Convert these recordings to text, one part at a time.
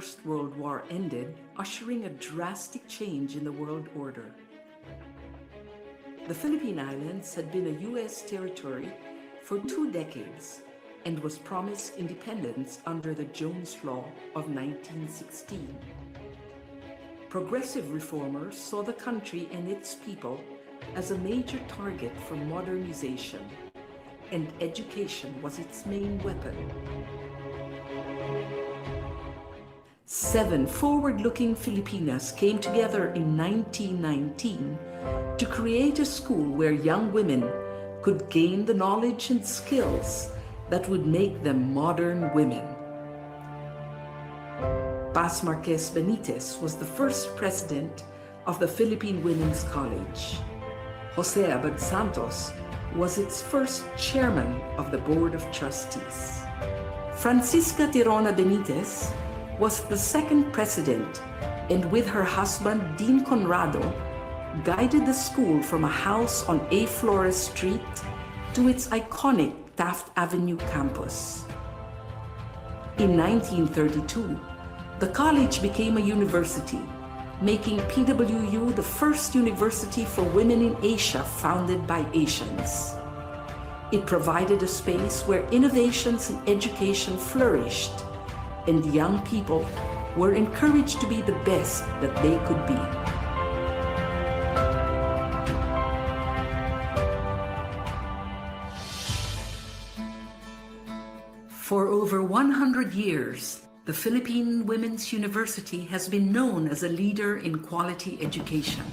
First World War ended, ushering a drastic change in the world order. The Philippine Islands had been a U.S. territory for 2 decades and was promised independence under the Jones Law of 1916. Progressive reformers saw the country and its people as a major target for modernization, and education was its main weapon. 7 forward-looking Filipinas came together in 1919 to create a school where young women could gain the knowledge and skills that would make them modern women. Paz Marquez Benitez was the first president of the Philippine Women's College. Jose Abad Santos was its first chairman of the Board of Trustees. Francisca Tirona Benitez was the second president, and with her husband Dean Conrado, guided the school from a house on A. Flores Street to its iconic Taft Avenue campus. In 1932, the college became a university, making PWU the first university for women in Asia founded by Asians. It provided a space where innovations in education flourished, and young people were encouraged to be the best that they could be. For over 100 years, the Philippine Women's University has been known as a leader in quality education.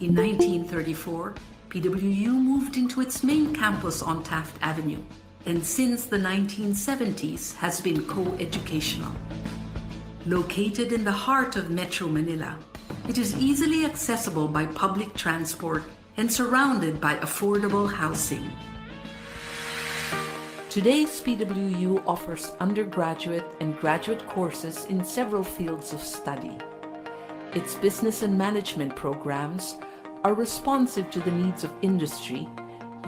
In 1934, PWU moved into its main campus on Taft Avenue, and since the 1970s has been co-educational. Located in the heart of Metro Manila, it is easily accessible by public transport and surrounded by affordable housing. Today's PWU offers undergraduate and graduate courses in several fields of study. Its business and management programs are responsive to the needs of industry,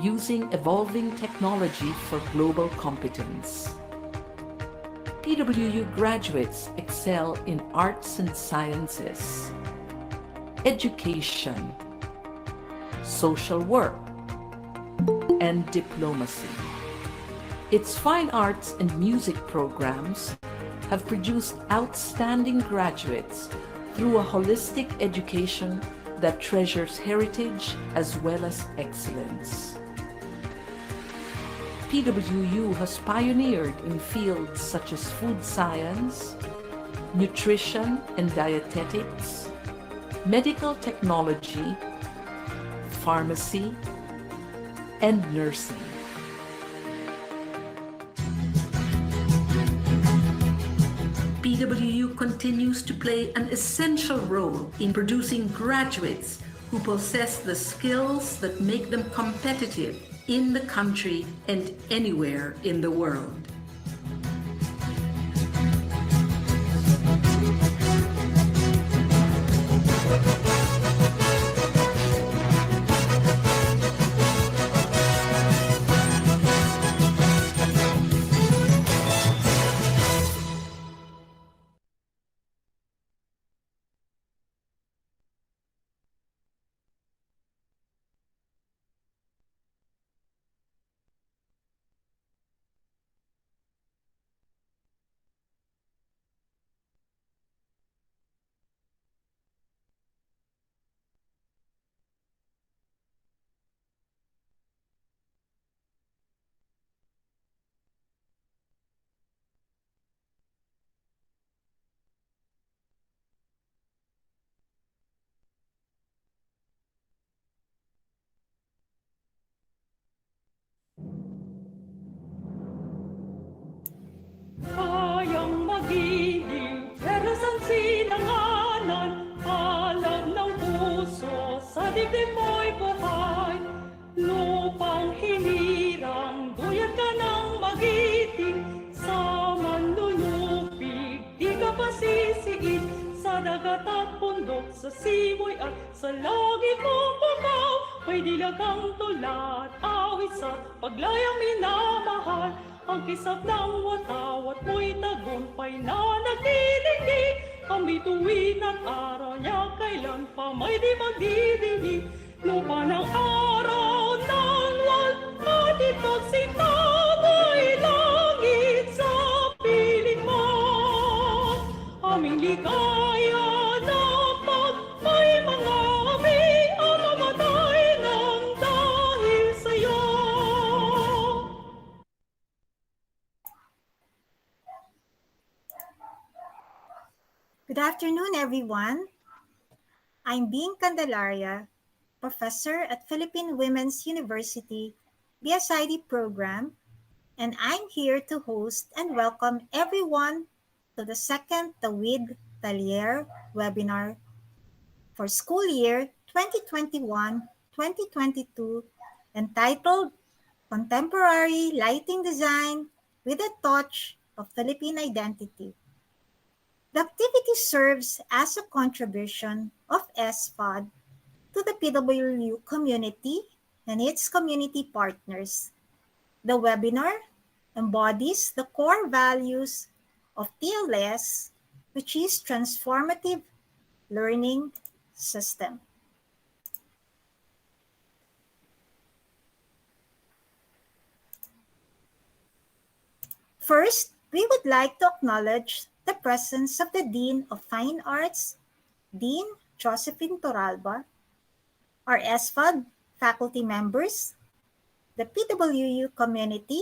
using evolving technology for global competence. PWU graduates excel in arts and sciences, education, social work, and diplomacy. Its fine arts and music programs have produced outstanding graduates through a holistic education that treasures heritage as well as excellence. PWU has pioneered in fields such as food science, nutrition and dietetics, medical technology, pharmacy, and nursing. PWU continues to play an essential role in producing graduates who possess the skills that make them competitive in the country and anywhere in the world. Kayang magiliw, pero saan sinanganan? Alam ng puso, sa dibdib mo'y buhay. Lupang hinirang, duyat ka ng magiting. Sa manlulupig, di ka pasisiin. Sa dagat at bundok, sa simoy at sa langit mong bukaw, may dilagang tulad. awit sa paglayang minamahal. Ang kisap ng watawat mo'y tagumpay na nagdidigi. Kami tuwin at araw niya kailan pa may di magdidinig. Lupa ng araw ng at ito't sinabay langit sa piling mo. Aming ligaya na pag may mga ami ang mamatay ng dahil sa'yo. Good afternoon, everyone. I'm Bing Candelaria, professor at Philippine Women's University BSID program, and I'm here to host and welcome everyone to the second Tawid Talier webinar for school year 2021-2022 entitled Contemporary Lighting Design with a Touch of Philippine Identity. The activity serves as a contribution of SPOD to the PWU community and its community partners. The webinar embodies the core values of TLS, which is Transformative Learning System. First, we would like to acknowledge the presence of the Dean of Fine Arts, Dean Josephine Toralba, our SFOD faculty members, the PWU community,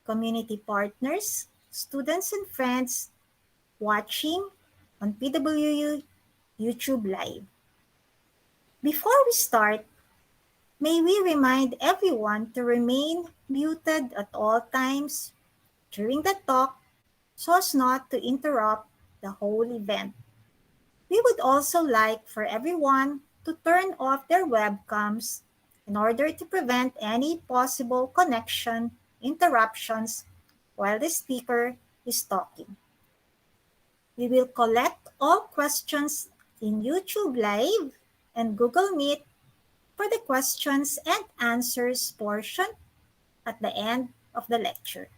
community partners, students and friends watching on PWU YouTube Live. Before we start, may we remind everyone to remain muted at all times during the talk so as not to interrupt the whole event. We would also like for everyone to turn off their webcams in order to prevent any possible connection interruptions while the speaker is talking. We will collect all questions in YouTube Live and Google Meet for the questions and answers portion at the end of the lecture.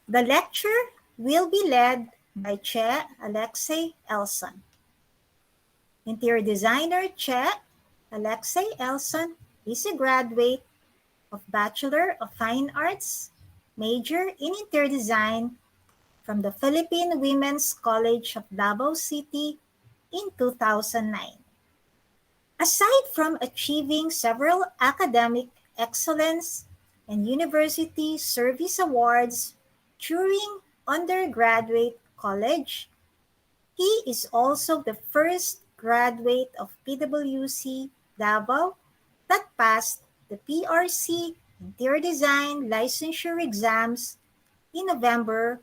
The lecture will be led by Che Alexei Elson. Interior designer Che Alexei Elson is a graduate of Bachelor of Fine Arts, major in Interior Design from the Philippine Women's College of Davao City in 2009. Aside from achieving several academic excellence and university service awards during undergraduate college, he is also the first graduate of PWC Davao that passed the PRC Interior Design licensure exams in November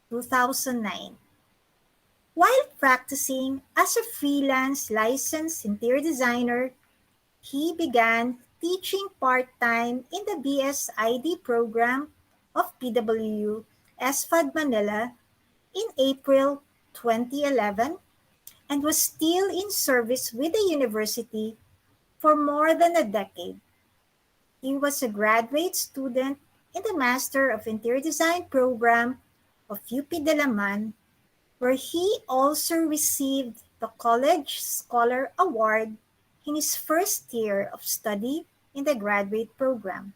2009. While practicing as a freelance licensed interior designer, he began teaching part-time in the BSID program of PWU SFOD Manila in April 2011 and was still in service with the university for more than a decade. He was a graduate student in the Master of Interior Design program of UP Dalaman, where he also received the College Scholar Award in his first year of study in the graduate program.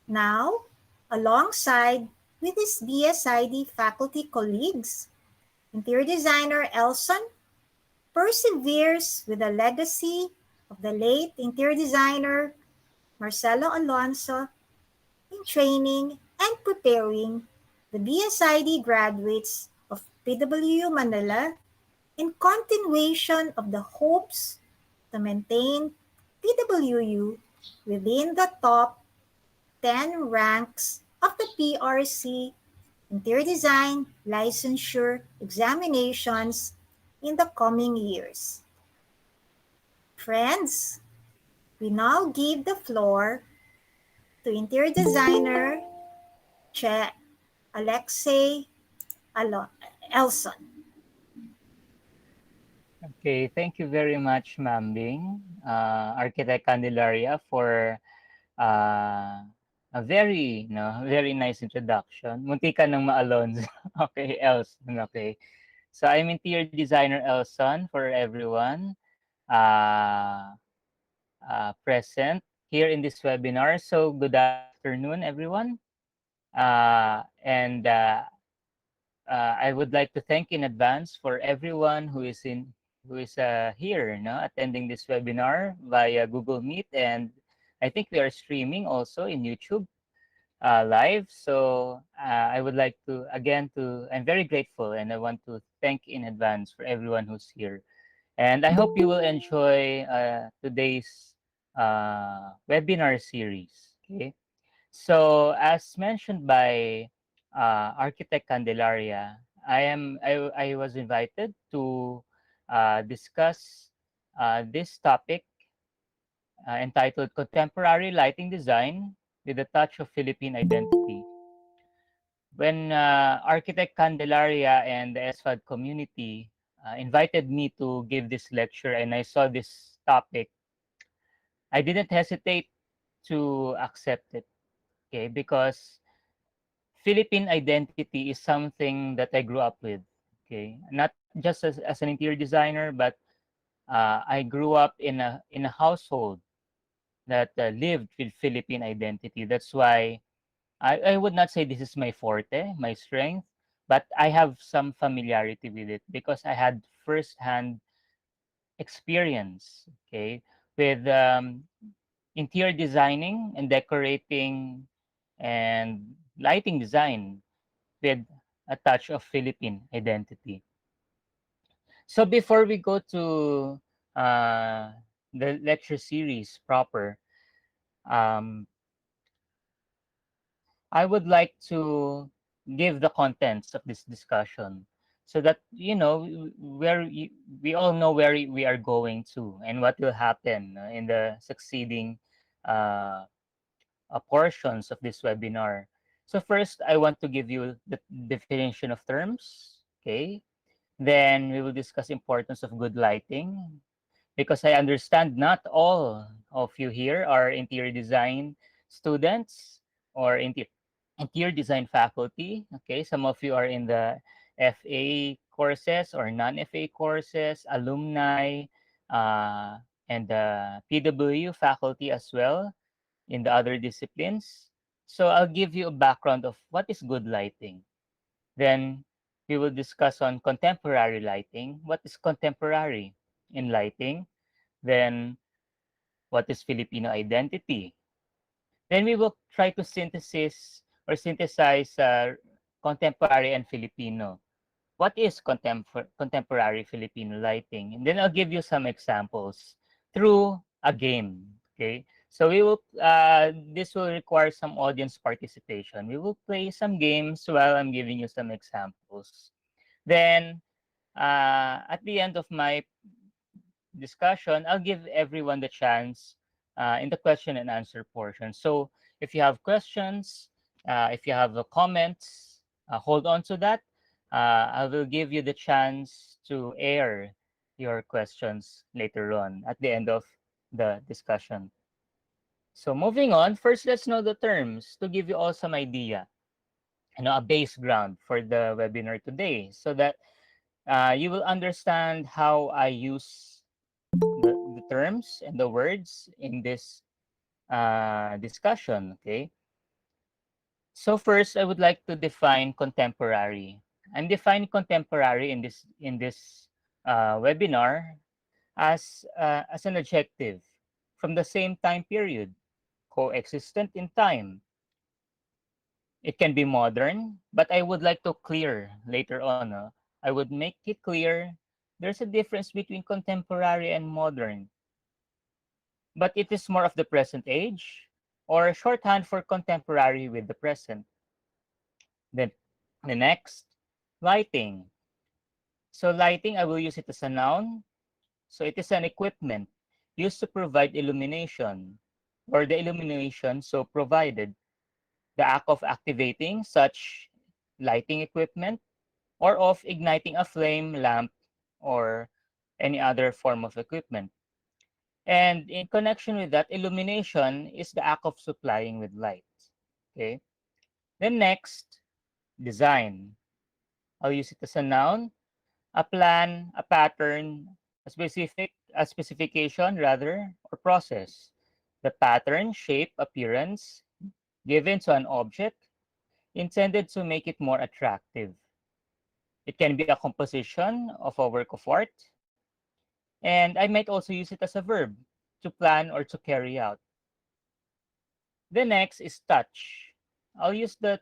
Now, alongside with his BSID faculty colleagues, interior designer Elson perseveres with the legacy of the late interior designer Marcelo Alonso in training and preparing the BSID graduates of PWU Manila in continuation of the hopes to maintain PWU within the top 10 ranks of the PRC Interior Design licensure examinations in the coming years. Friends, we now give the floor to interior designer Che Alexei Elson. Okay, thank you very much, Ma'am Bing, Architect Candelaria, for uh, a very, very nice introduction. Munti ka nang ma-alone. Okay, Elson, okay. So I'm interior designer Elson for everyone uh, present here in this webinar. So good afternoon, everyone. And I would like to thank in advance for everyone who is here, attending this webinar via Google Meet, and I think we are streaming also in YouTube live. So I would like to again to I'm very grateful, and I want to thank in advance for everyone who's here. And I hope you will enjoy today's webinar series. Okay. So, as mentioned by Architect Candelaria, I was invited to discuss this topic entitled "Contemporary Lighting Design with a Touch of Philippine Identity." When Architect Candelaria and the SFAD community invited me to give this lecture, and I saw this topic, I didn't hesitate to accept it. Okay, because Philippine identity is something that I grew up with. Okay, not just as an interior designer, but I grew up in a household that lived with Philippine identity. That's why I would not say this is my forte, my strength, but I have some familiarity with it because I had firsthand experience. Okay, with interior designing and decorating and lighting design with a touch of Philippine identity. So before we go to uh, the lecture series proper, um, I would like to give the contents of this discussion so that we all know where we are going to and what will happen in the succeeding uh, portions of this webinar. So first, I want to give you the definition of terms. Okay. Then we will discuss importance of good lighting because I understand not all of you here are interior design students or interior design faculty. Okay, some of you are in the FA courses or non-FA courses, alumni, uh, and the PW faculty as well in the other disciplines. So I'll give you a background of what is good lighting. Then we will discuss on contemporary lighting. What is contemporary in lighting? Then what is Filipino identity? Then we will try to synthesize contemporary and Filipino. What is contemporary Filipino lighting? And then I'll give you some examples through a game. Okay, so this will require some audience participation. We will play some games while I'm giving you some examples. Then at the end of my discussion, I'll give everyone the chance in the question and answer portion. So if you have questions, if you have comments, hold on to that. I will give you the chance to air your questions later on at the end of the discussion. So moving on, first let's know the terms to give you all some idea, a base ground for the webinar today so that you will understand how I use the terms and the words in this discussion. Okay. So first, I would like to define contemporary. I'm defining contemporary in this webinar as an adjective from the same time period, coexistent in time. It can be modern, but I would like to clear later on. I would make it clear there's a difference between contemporary and modern, but it is more of the present age or shorthand for contemporary with the present. Then the next, lighting. So lighting, I will use it as a noun. So it is an equipment used to provide illumination or the illumination so provided. The act of activating such lighting equipment or of igniting a flame, lamp, or any other form of equipment. And in connection with that, illumination is the act of supplying with light. Okay. Then next, design. I'll use it as a noun, a plan, a pattern, a specification rather, or process. The pattern, shape, appearance given to an object intended to make it more attractive. It can be a composition of a work of art, and I might also use it as a verb to plan or to carry out. The next is touch. I'll use the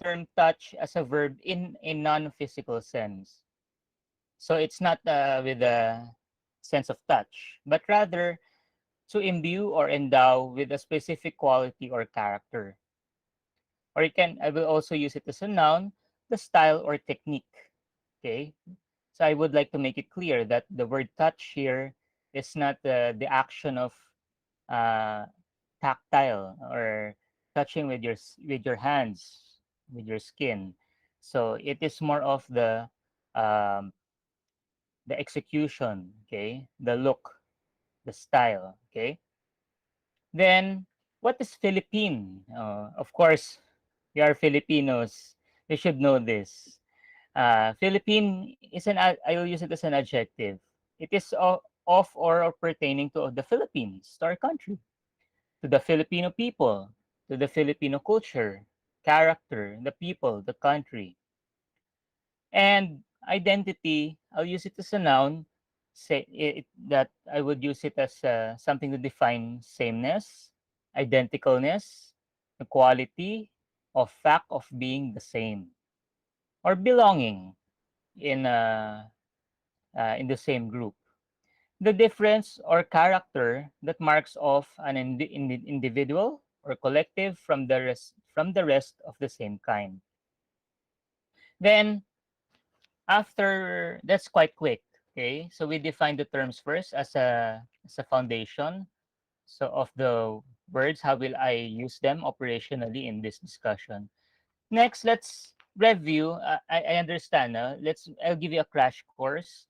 term touch as a verb in a non-physical sense. So it's not with a sense of touch, but rather to imbue or endow with a specific quality or character. Or I will also use it as a noun, the style or technique. Okay. So I would like to make it clear that the word touch here is not the action of uh, tactile or touching with with your hands, with your skin. So it is more of um, the execution, okay, the look, the style, okay. Then what is Philippine? Of course, we are Filipinos. We should know this. Philippine is I'll use it as an adjective. It is of or pertaining to the Philippines, to our country, to the Filipino people, to the Filipino culture, character, the people, the country. And identity, I'll use it as a noun, that I would use it as something to define sameness, identicalness, the quality of fact of being the same, or belonging in in the same group. The difference or character that marks off an individual or collective from the rest of the same kind. Then after that's quite quick. Okay, so we define the terms first as a foundation. So of the words, how will I use them operationally in this discussion? Next, let's review. I understand. I'll give you a crash course.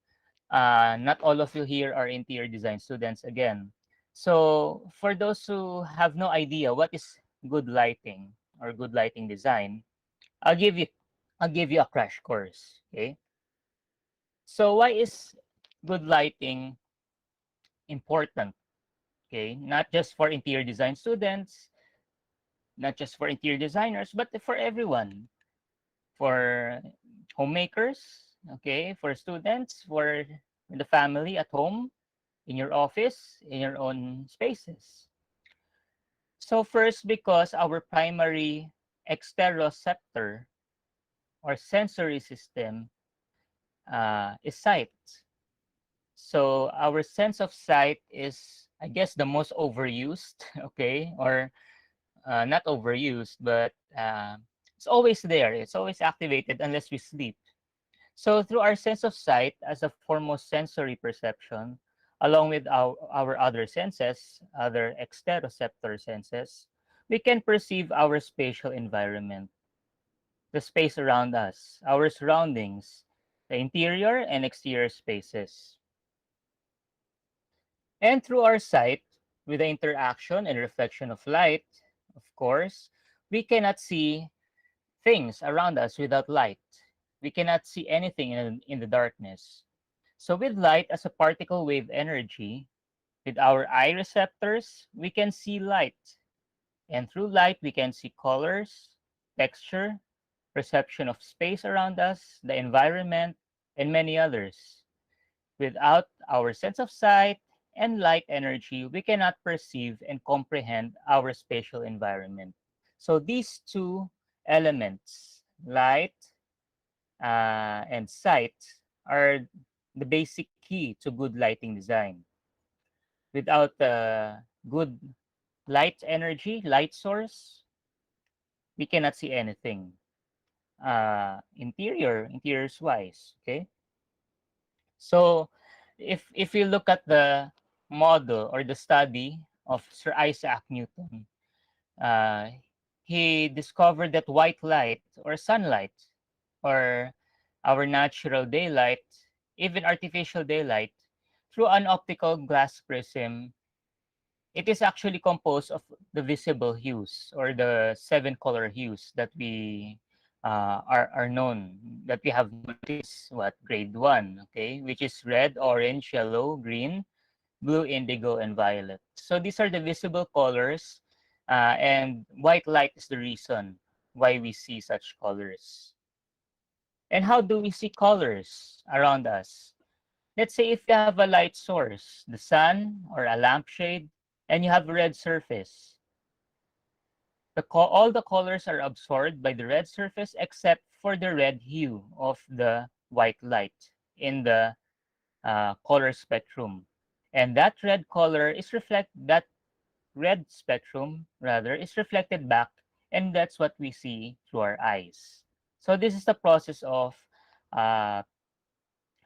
Not all of you here are interior design students again. So for those who have no idea what is good lighting or good lighting design, I'll give you I'll give you a crash course. Okay. So why is good lighting important? Okay, not just for interior design students, not just for interior designers, but for everyone, for homemakers, okay, for students, for the family at home, in your office, in your own spaces. So first, because our primary exteroceptor or sensory system is sight. So our sense of sight is, I guess, the most overused, okay, or not overused, but it's always there. It's always activated unless we sleep. So through our sense of sight as a foremost sensory perception, along with our other senses, other exteroceptor senses, we can perceive our spatial environment, the space around us, our surroundings, the interior and exterior spaces. And through our sight, with the interaction and reflection of light, of course, we cannot see things around us without light. We cannot see anything in the darkness. So with light as a particle wave energy, with our eye receptors, we can see light. And through light, we can see colors, texture, perception of space around us, the environment, and many others. Without our sense of sight and light energy, we cannot perceive and comprehend our spatial environment. So these two elements, light and sight, are the basic key to good lighting design. Without good light energy, light source, we cannot see anything. Interiors wise, okay? So if you look at the model or the study of Sir Isaac Newton, uh, he discovered that white light or sunlight or our natural daylight, even artificial daylight, through an optical glass prism, it is actually composed of the visible hues or the 7 color hues that we are known, that we have noticed, what, grade 1, okay, which is red, orange, yellow, green, blue, indigo, and violet. So these are the visible colors, and white light is the reason why we see such colors. And how do we see colors around us? Let's say if you have a light source, the sun or a lampshade, and you have a red surface. All the colors are absorbed by the red surface except for the red hue of the white light in the color spectrum. And that red spectrum rather is reflected back, and that's what we see through our eyes. So this is the process of uh,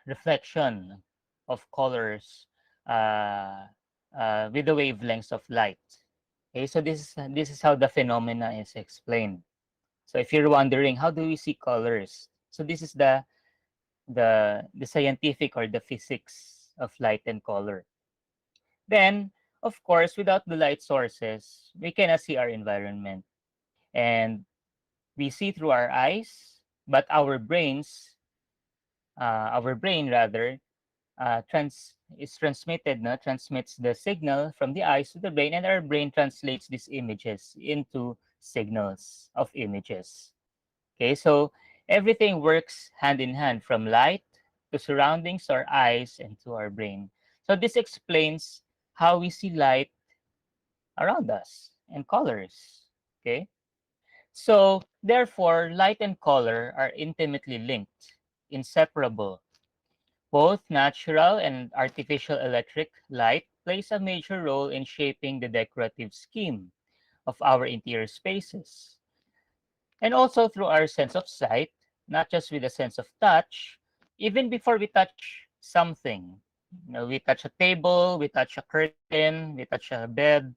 reflection of colors uh, with the wavelengths of light. Okay, so this is how the phenomena is explained. So if you're wondering how do we see colors, so this is the scientific or the physics of light and color. Then, of course, without the light sources, we cannot see our environment, and we see through our eyes, but our brain rather, is transmitted, no? Transmits the signal from the eyes to the brain, and our brain translates these images into signals of images. Okay, so everything works hand in hand, from light to surroundings to our eyes and to our brain. So this explains how we see light around us and colors. Okay, so therefore, light and color are intimately linked, inseparable. Both natural and artificial electric light plays a major role in shaping the decorative scheme of our interior spaces. And also through our sense of sight, not just with a sense of touch, even before we touch something. We touch a table, we touch a curtain, we touch a bed,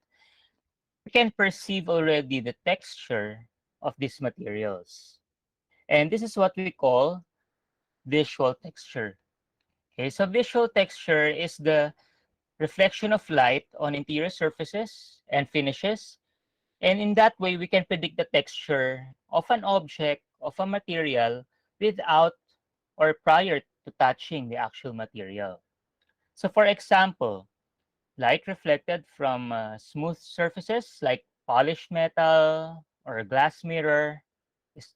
we can perceive already the texture of these materials. And this is what we call visual texture. Okay, so visual texture is the reflection of light on interior surfaces and finishes. And in that way, we can predict the texture of an object, of a material, without or prior to touching the actual material. So for example, light reflected from smooth surfaces like polished metal or a glass mirror is,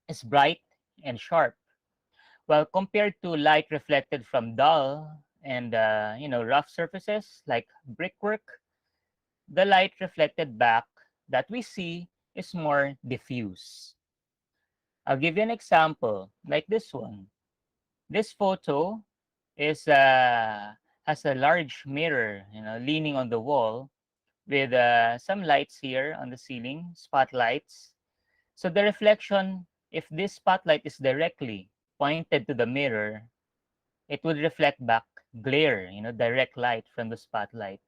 is bright and sharp. Well, compared to light reflected from dull and rough surfaces like brickwork, the light reflected back that we see is more diffuse. I'll give you an example like this one. This photo is has a large mirror, leaning on the wall with some lights here on the ceiling, spotlights. So the reflection, if this spotlight is directly pointed to the mirror, it would reflect back glare, direct light from the spotlight.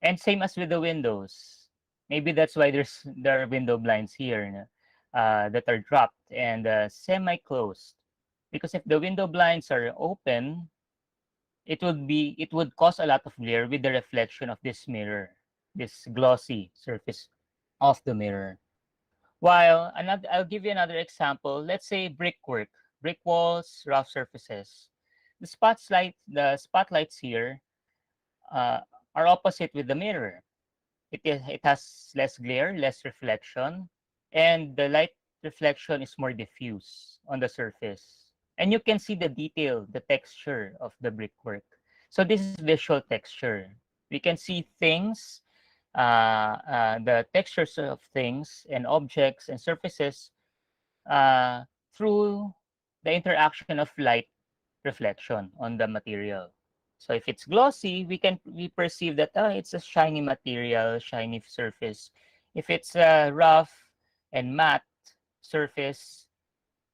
And same as with the windows. Maybe that's why there are window blinds here, that are dropped and semi-closed. Because if the window blinds are open, it would cause a lot of glare with the reflection of this mirror, this glossy surface of the mirror. While I'll give you another example. Let's say brickwork, brick walls, rough surfaces. The spotlights here uh, are opposite with the mirror. It has less glare, less reflection, and the light reflection is more diffuse on the surface. And you can see the detail, the texture of the brickwork. So this is visual texture. We can see things, the textures of things and objects and surfaces through the interaction of light reflection on the material. So if it's glossy, we perceive that it's a shiny material, shiny surface. If it's a rough and matte surface,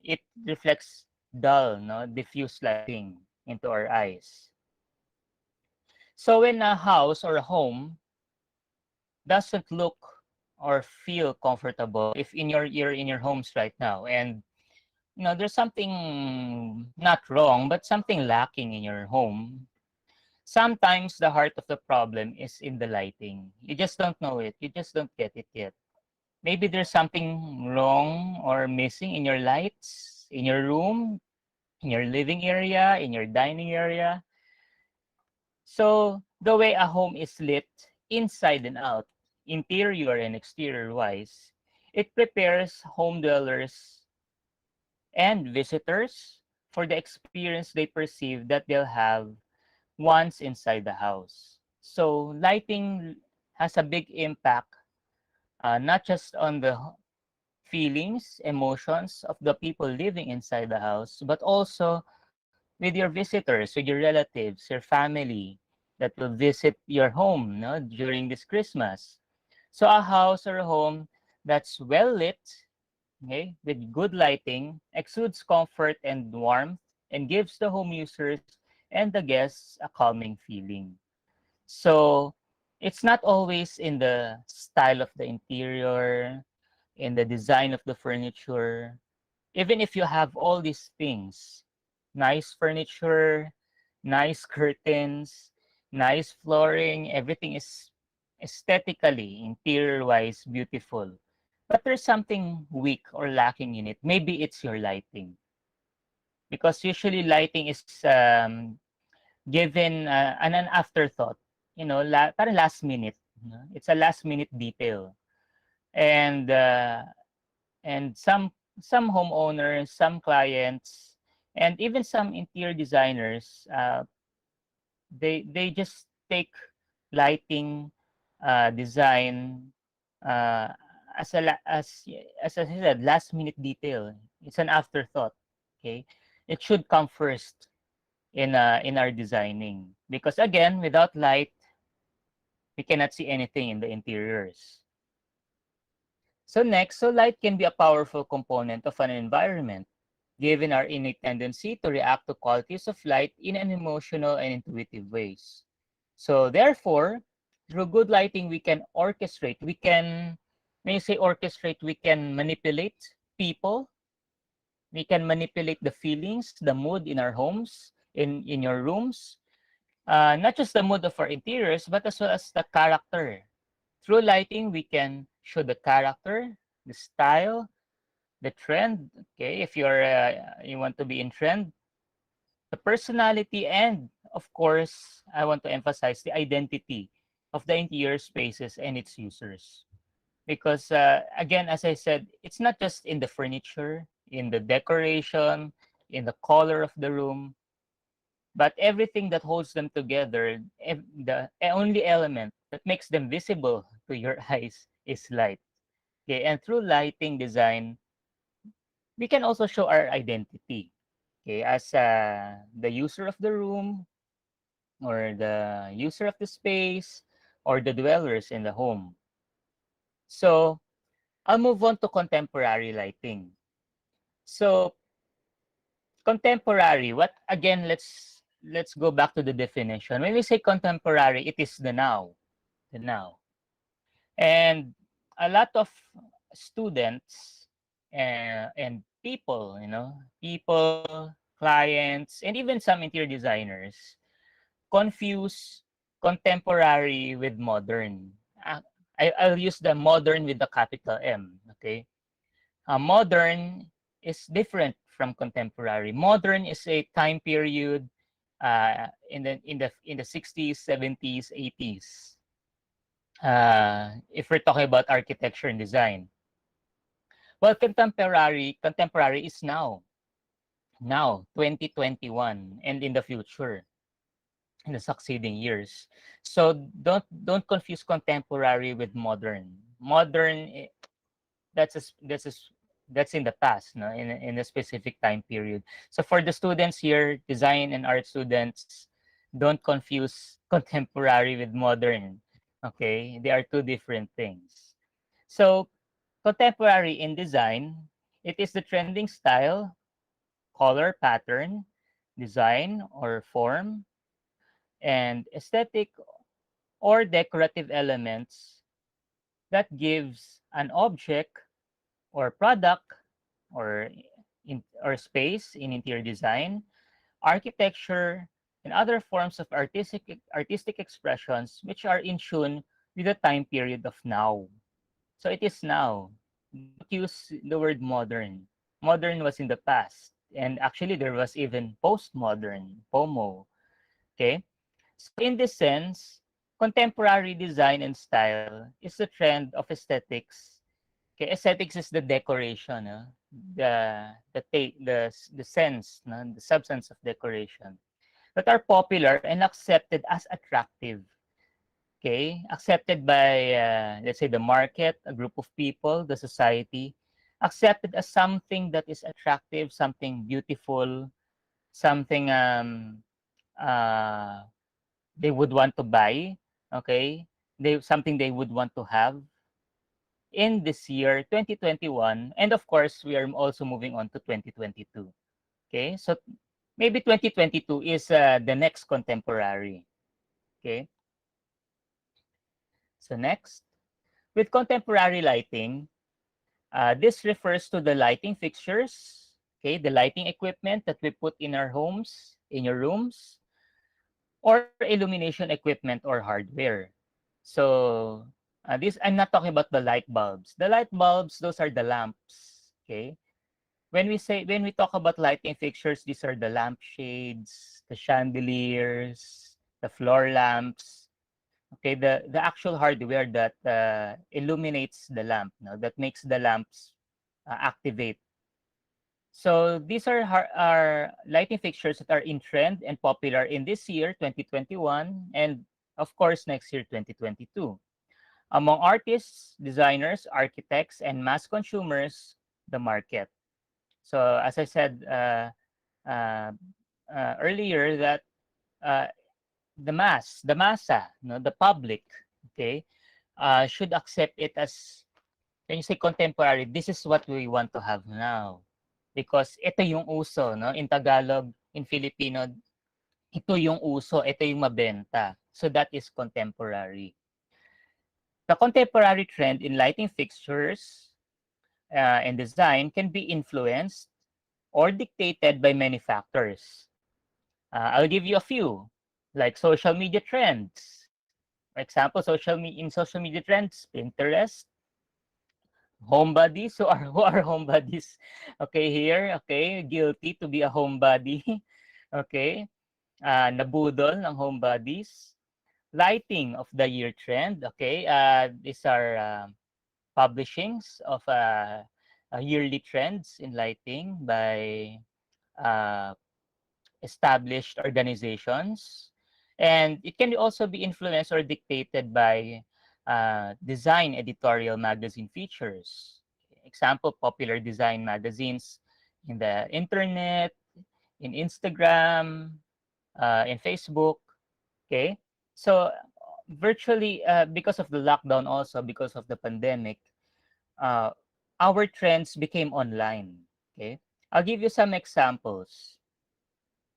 it reflects dull, no, diffuse lighting into our eyes. So when a house or a home doesn't look or feel comfortable, if you're in your homes right now, and there's something not wrong, but something lacking in your home, Sometimes the heart of the problem is in the lighting. You just don't know it. You just don't get it yet. Maybe there's something wrong or missing in your lights, in your room, in your living area, in your dining area. So the way a home is lit inside and out, interior and exterior wise, it prepares home dwellers and visitors for the experience they perceive that they'll have once inside the house. So lighting has a big impact, not just on the feelings, emotions of the people living inside the house, but also with your visitors, with your relatives, your family that will visit your home, no, during this Christmas. So a house or a home that's well lit, okay, with good lighting, exudes comfort and warmth, and gives the home users and the guests a calming feeling. So it's not always in the style of the interior, in the design of the furniture. Even if you have all these things, nice furniture, nice curtains, nice flooring, everything is aesthetically, interior wise, beautiful. But there's something weak or lacking in it. Maybe it's your lighting. Because usually lighting is given an afterthought, parang last minute. It's a last minute detail. And some homeowners, some clients, and even some interior designers, they just take lighting design uh, as as I said, last minute detail. It's an afterthought. Okay, it should come first in our designing, because again, without light, we cannot see anything in the interiors. So next, so light can be a powerful component of an environment, given our innate tendency to react to qualities of light in an emotional and intuitive ways. So therefore, through good lighting, we can orchestrate, when you say orchestrate, we can manipulate people, we can manipulate the feelings, the mood in our homes, in your rooms, not just the mood of our interiors, but as well as the character. Through lighting, we can show the character, the style, the trend. Okay, if you want to be in trend, the personality, and of course, I want to emphasize the identity of the interior spaces and its users. Because again, as I said, it's not just in the furniture, in the decoration, in the color of the room, but everything that holds them together, the only element that makes them visible to your eyes is light. Okay, and through lighting design, we can also show our identity. Okay, as the user of the room, or the user of the space, or the dwellers in the home. So I'll move on to contemporary lighting. So contemporary, what again? Let's go back to the definition. When we say contemporary, it is the now, the now. And a lot of students and people, people, clients, and even some interior designers confuse contemporary with modern. I'll use the modern with the capital M. Okay, modern is different from contemporary. Modern is a time period in the 60s, 70s, 80s. If we're talking about architecture and design. Well, contemporary is now 2021, and in the future, in the succeeding years. So don't confuse contemporary with modern. Modern, that's a, that's a, that's in the past, no, in a specific time period. So for the students here, design and art students, don't confuse contemporary with modern. Okay, they are two different things. So contemporary in design, it is the trending style, color pattern, design or form, and aesthetic or decorative elements that gives an object or product or space in interior design, architecture, and other forms of artistic expressions which are in tune with the time period of now. So it is now. Don't use the word modern. Modern was in the past. And actually, there was even postmodern, POMO. Okay? So in this sense, contemporary design and style is the trend of aesthetics. Okay, aesthetics is the decoration, the sense, no? The substance of decoration that are popular and accepted as attractive. Okay, accepted by let's say the market, a group of people, the society, accepted as something that is attractive, something beautiful, something uh, they would want to buy. Okay, they something they would want to have in this year 2021, and of course we are also moving on to 2022. Okay, so maybe 2022 is the next contemporary. Okay, so next, with contemporary lighting, this refers to the lighting fixtures, okay, the lighting equipment that we put in our homes, in your rooms, or illumination equipment or hardware. So this, I'm not talking about the light bulbs. The light bulbs, those are the lamps. Okay. When we talk about lighting fixtures, these are the lampshades, the chandeliers, the floor lamps. Okay, the actual hardware that illuminates the lamp, no, that makes the lamps activate. So these are lighting fixtures that are in trend and popular in this year, 2021, and of course next year, 2022. Among artists, designers, architects, and mass consumers, the market. So as I said uh, earlier, that uh, the massa, no, the public, okay, should accept it as, when you say contemporary, this is what we want to have now. Because ito yung uso, no? In Tagalog, in Filipino, ito yung uso, ito yung mabenta. So that is contemporary. The contemporary trend in lighting fixtures and design can be influenced or dictated by many factors. I'll give you a few, like social media trends. For example, in social media trends, Pinterest, homebodies. Who are homebodies? Okay, here, okay, guilty to be a homebody. Okay, nabudol ng homebodies. Lighting of the year trend. Okay, these are publishings of yearly trends in lighting by uh, established organizations. And it can also be influenced or dictated by design editorial magazine features. Example, popular design magazines in the internet, in Instagram, in Facebook. Okay. So virtually, because of the lockdown, also because of the pandemic, uh, our trends became online. Okay. I'll give you some examples.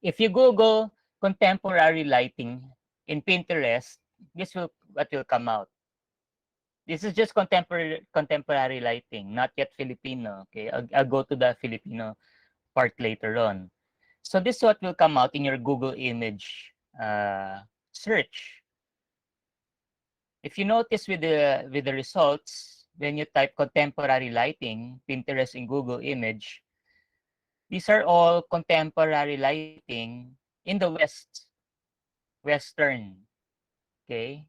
If you Google contemporary lighting in Pinterest, this will what will come out. This is just contemporary lighting, not yet Filipino. Okay, I'll go to the Filipino part later on. So this is what will come out in your Google image search. If you notice with the results, when you type contemporary lighting, Pinterest in Google image, these are all contemporary lighting in the Western. Okay?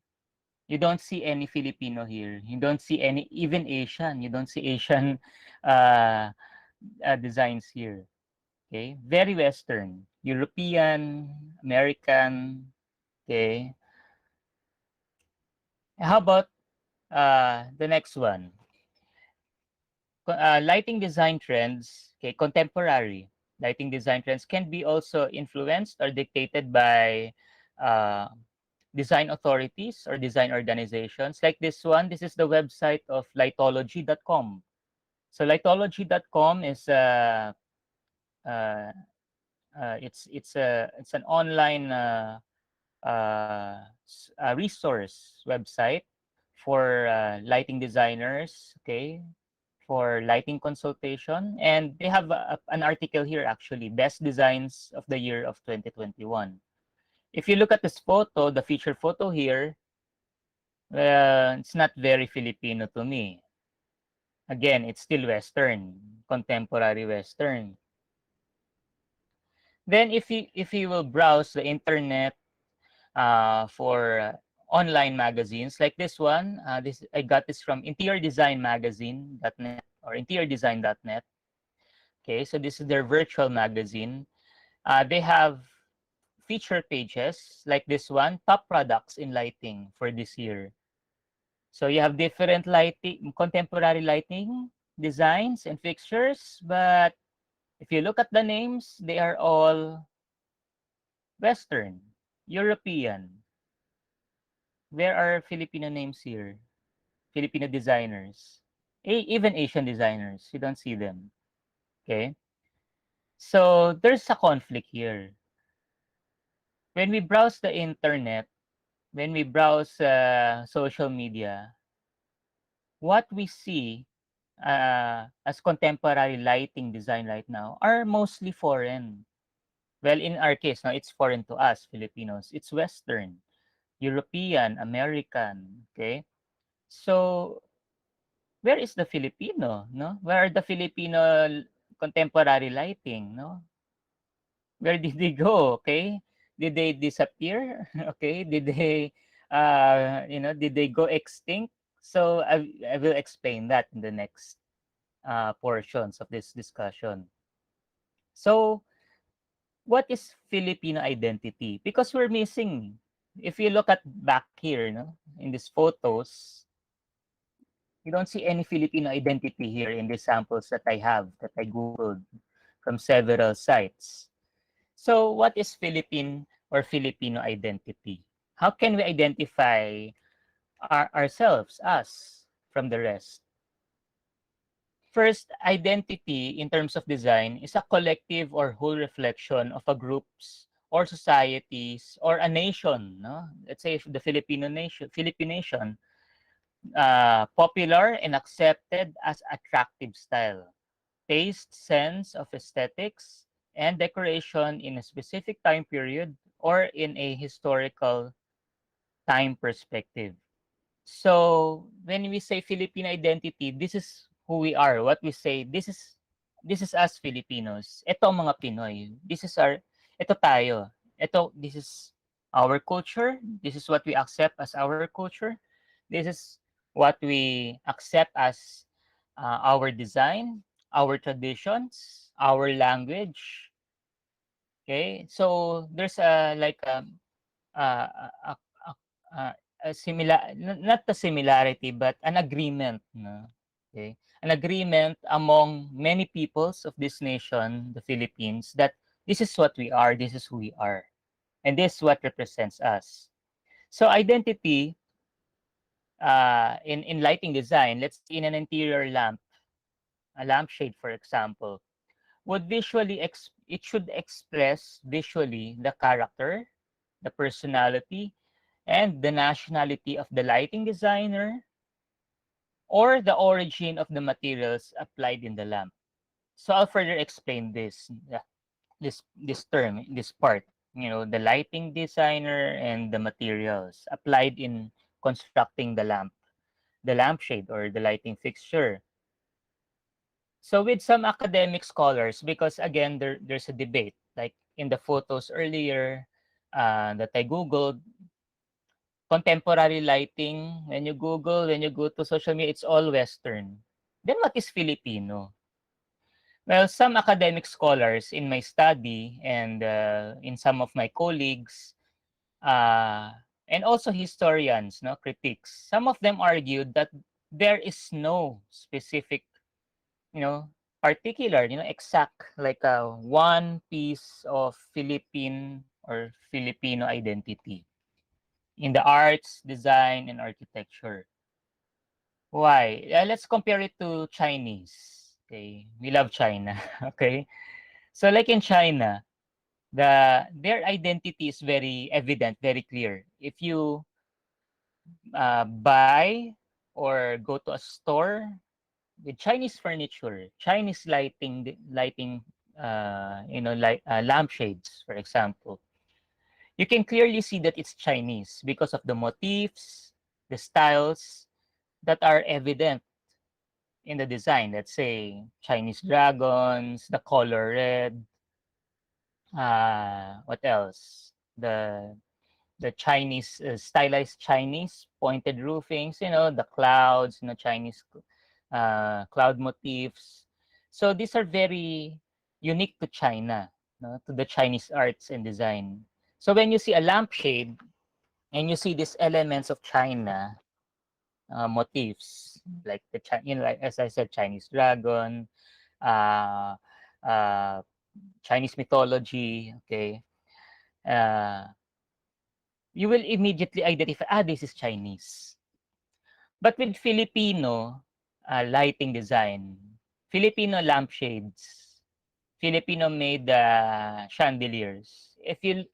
You don't see any Filipino here. You don't see any, even Asian. You don't see Asian uh, designs here. Okay? Very Western. European, American. Okay? How about the next one? Lighting design trends, okay, contemporary lighting design trends can be also influenced or dictated by uh, design authorities or design organizations. Like this one, this is the website of lightology.com. So lightology.com is uh, it's an online a resource website for lighting designers, okay, for lighting consultation. And they have an article here, actually, best designs of the year of 2021. If you look at this photo, the feature photo here, it's not very Filipino to me. Again, it's still Western, contemporary Western. Then if you will browse the internet for online magazines like this one, this I got this from interiordesignmagazine.net or interiordesign.net. Okay, so this is their virtual magazine. They have feature pages like this one, top products in lighting for this year. So you have different lighting, contemporary lighting designs and fixtures, but if you look at the names, they are all Western, European. Where are Filipino names here? Filipino designers, even Asian designers. You don't see them. Okay, so there's a conflict here. When we browse the internet, when we browse social media, what we see as contemporary lighting design right now are mostly foreign. Well, in our case, now it's foreign to us, Filipinos. It's Western, European, American. Okay, so where is the Filipino? No, where are the Filipino contemporary lighting? No, where did they go? Okay, did they disappear? Okay, did they, did they go extinct? So I will explain that in the next portions of this discussion. So, what is Filipino identity? Because we're missing. If you look at back here, no, in these photos, you don't see any Filipino identity here in the samples that I have, that I Googled from several sites. So, what is Philippine or Filipino identity? How can we identify ourselves, us, from the rest? First, identity in terms of design is a collective or whole reflection of a group's or societies or a nation. No? Let's say the Filipino nation, Philippine nation, popular and accepted as attractive style, taste, sense of aesthetics, and decoration in a specific time period or in a historical time perspective. So when we say Filipino identity, this is who we are. What we say, this is us Filipinos. Ito ang mga Pinoy. Ito tayo. This is our culture. This is what we accept as our culture. This is what we accept as our design, our traditions, our language. Okay? So there's a, a, a, a similar, not the similarity, but an agreement. No? Okay? An agreement among many peoples of this nation, the Philippines, that this is what we are, this is who we are, and this is what represents us. So identity in lighting design, let's say in an interior lamp, a lampshade, for example, it should express visually the character, the personality, and the nationality of the lighting designer or the origin of the materials applied in the lamp. So I'll further explain this term, this part, the lighting designer and the materials applied in constructing the lampshade or the lighting fixture. So with some academic scholars, because again, there's a debate, like in the photos earlier that I Googled, contemporary lighting, when you Google, when you go to social media, it's all Western. Then what is Filipino? Well, some academic scholars in my study and in some of my colleagues, and also historians, no, critics, some of them argued that there is no specific, you know, particular, exact, like one piece of Philippine or Filipino identity in the arts, design, and architecture. Why? Let's compare it to Chinese. Okay, we love China. Okay, so like in China, their identity is very evident, very clear. If you buy or go to a store with Chinese furniture, Chinese lighting, lampshades, for example, You can clearly see that it's Chinese because of the motifs, the styles that are evident in the design. Let's say Chinese dragons, the color red, what else? The Chinese stylized Chinese pointed roofings, the clouds, Chinese cloud motifs. So these are very unique to China, no, to the Chinese arts and design. So when you see a lampshade and you see these elements of China motifs, like like as I said, Chinese dragon, uh, uh, Chinese mythology, okay, uh, you will immediately identify, this is Chinese. But with Filipino lighting design, Filipino lampshades, Filipino made chandeliers, if you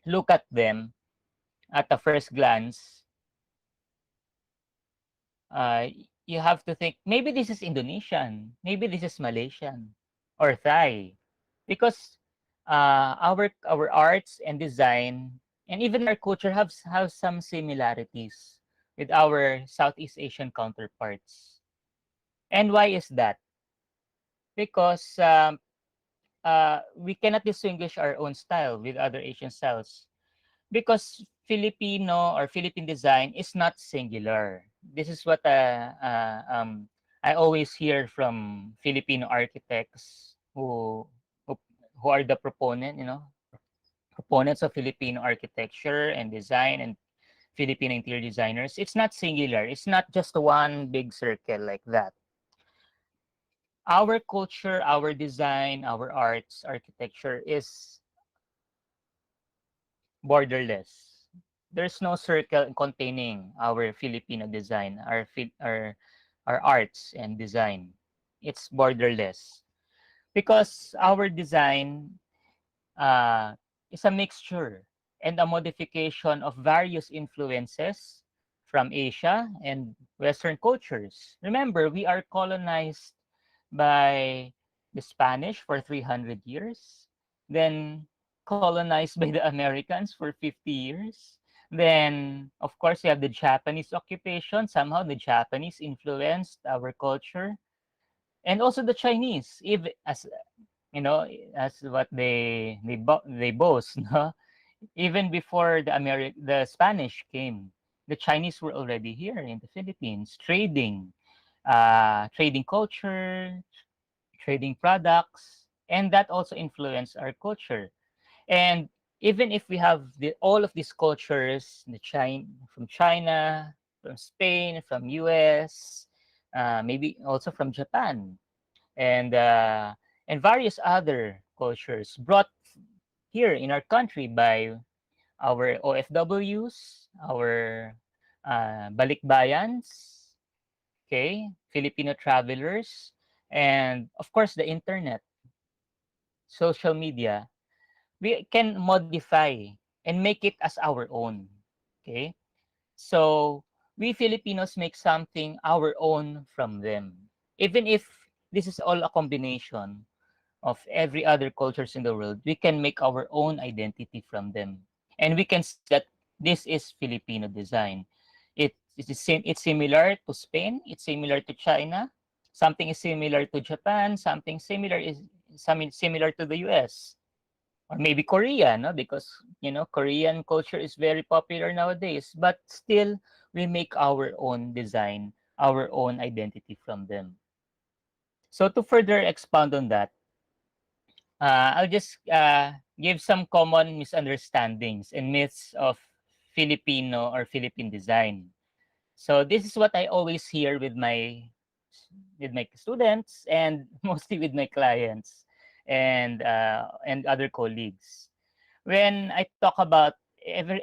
look at them at the first glance, uh, you have to think, maybe this is Indonesian, maybe this is Malaysian or Thai, because our arts and design and even our culture have some similarities with our Southeast Asian counterparts. And why is that? Because we cannot distinguish our own style with other Asian styles, because Filipino or Philippine design is not singular. This is what I always hear from Filipino architects who, who are the proponents of Filipino architecture and design and Filipino interior designers. It's not singular. It's not just one big circle like that. Our culture, our design, our arts, architecture is borderless. There's no circle containing our Filipino design, our arts and design. It's borderless because our design uh, is a mixture and a modification of various influences from Asia and Western cultures. Remember, we are colonized by the Spanish for 300 years, then colonized by the Americans for 50 years. Then, of course, you have the Japanese occupation. Somehow, the Japanese influenced our culture, and also the Chinese, even as what they boast. No? Even before the Spanish came, the Chinese were already here in the Philippines, trading culture, trading products, and that also influenced our culture. And even if we have all of these cultures, from China, from Spain, from US, maybe also from Japan, and uh, and various other cultures brought here in our country by our OFWs, our balikbayans, okay, Filipino travelers, and of course the internet, social media, we can modify and make it as our own. Okay, so we Filipinos make something our own from them, even if this is all a combination of every other cultures in the world. We can make our own identity from them, and we can see that this is Filipino design. It's similar to Spain, it's similar to China, something is similar to Japan, something similar to the US, or maybe Korea, no? Because Korean culture is very popular nowadays, but still we make our own design, our own identity from them. So to further expound on that, I'll just give some common misunderstandings and myths of Filipino or Philippine design. So this is what I always hear with my students and mostly with my clients and other colleagues. When I talk about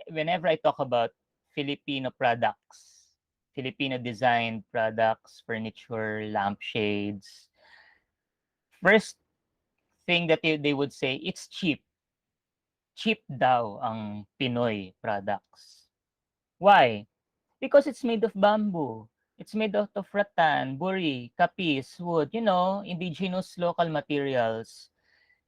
whenever I talk about Filipino products, Filipino designed products, furniture, lampshades, first thing that they would say, it's cheap. Cheap daw ang Pinoy products. Why? Because it's made of bamboo. It's made out of rattan, buri, kapis, wood, indigenous local materials.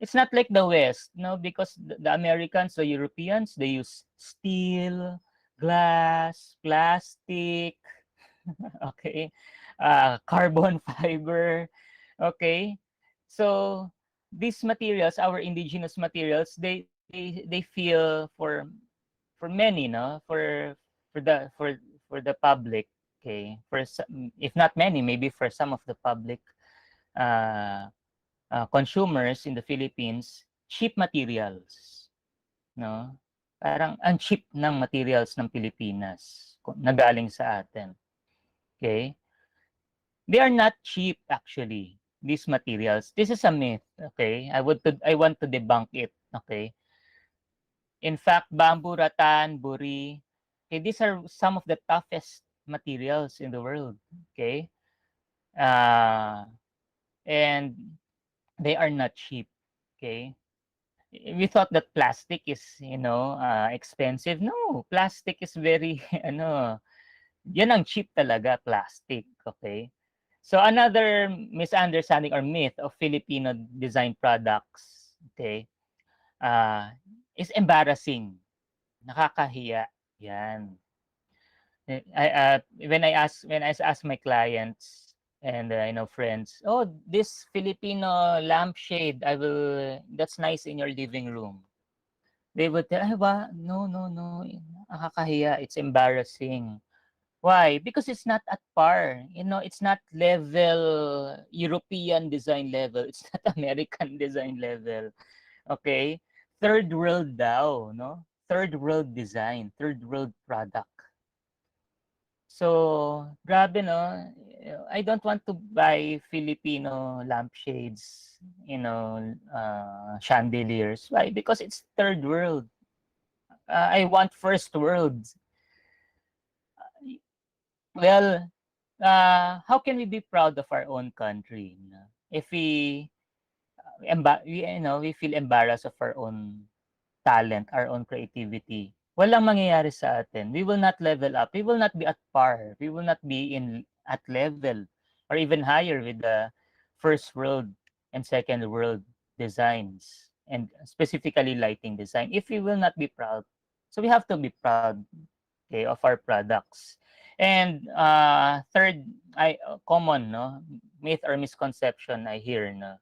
It's not like the West, no, because the Americans, the Europeans, they use steel, glass, plastic, okay, carbon fiber, okay. So these materials, our indigenous materials, they feel for many, no, for the for the public, okay, for some, if not many, maybe for some of the public uh, consumers in the Philippines, cheap materials, no? Parang ang cheap ng materials ng Pilipinas na galing sa atin. Okay? They are not cheap actually, these materials. This is a myth, okay? I want to debunk it, okay? In fact, bamboo, rattan, buri, okay, these are some of the toughest materials in the world, okay? Uh, and they are not cheap, okay? We thought that plastic is, expensive. No, plastic is very, yan ang cheap talaga, plastic. Okay? So another misunderstanding or myth of Filipino design products, okay, uh, is embarrassing. Nakakahiya. Yan. When I ask my clients and friends, oh, this Filipino lampshade, that's nice in your living room. They would tell, "Ay, no, no, no, nakakahiya, it's embarrassing." Why? Because it's not at par. It's not level European design level. It's not American design level. Okay? Third world daw, no? Third world design, third world product. So, grabe, no? I don't want to buy Filipino lampshades, chandeliers. Why? Because it's third world. I want first world. Well, how can we be proud of our own country, if we feel embarrassed of our own talent, our own creativity? Walang mangyayari sa atin. We will not level up. We will not be at par. We will not be at level or even higher with the first world and second world designs, and specifically lighting design, if we will not be proud. So we have to be proud, okay, of our products. And third, common, no, myth or misconception I hear, no,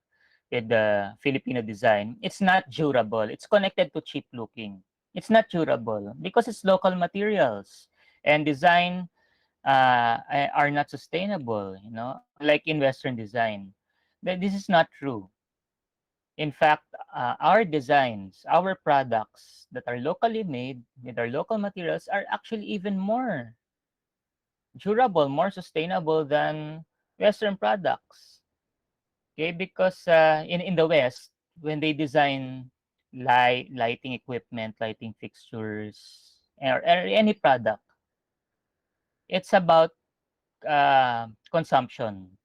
with the Filipino design, it's not durable. It's connected to cheap looking. It's not durable because it's local materials, and design are not sustainable, unlike in Western design. This is not true. In fact, our designs, our products that are locally made with our local materials are actually even more durable, more sustainable than Western products. Okay, because in the West, when they design lighting equipment, lighting fixtures, or any product, it's about consumption.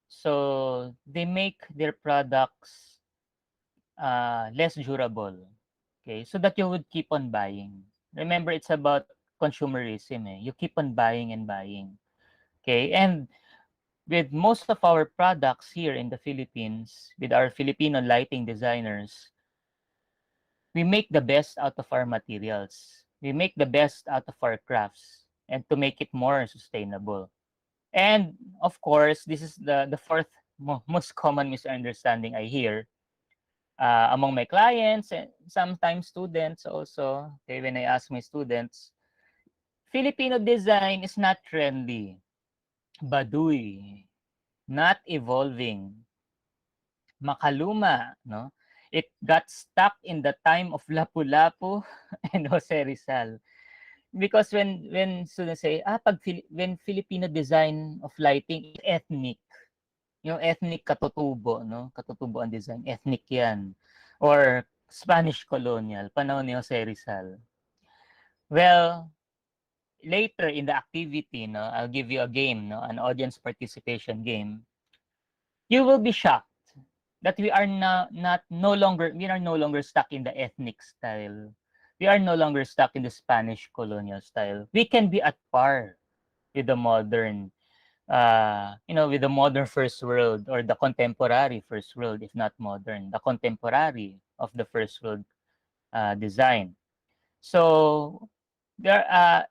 So they make their products less durable. Okay, so that you would keep on buying. Remember, it's about consumerism. You keep on buying and buying. Okay, and with most of our products here in the Philippines, with our Filipino lighting designers, we make the best out of our materials. We make the best out of our crafts, and to make it more sustainable. And of course, this is the fourth most common misunderstanding I hear among my clients and sometimes students also. Okay, when I ask my students, Filipino design is not trendy, baduy, not evolving, makaluma, no? It got stuck in the time of Lapu-Lapu and Jose Rizal. Because when students say, when Filipino design of lighting is ethnic, yung ethnic katutubo, no? Katutubo ang design, ethnic yan. Or Spanish colonial, panahon ni Jose Rizal. Well, later in the activity, no, I'll give you a game, no, an audience participation game. You will be shocked that we are no longer stuck in the ethnic style. We are no longer stuck in the Spanish colonial style. We can be at par with the modern with the modern first world, or the contemporary first world, if not modern, the contemporary of the first world design. So there,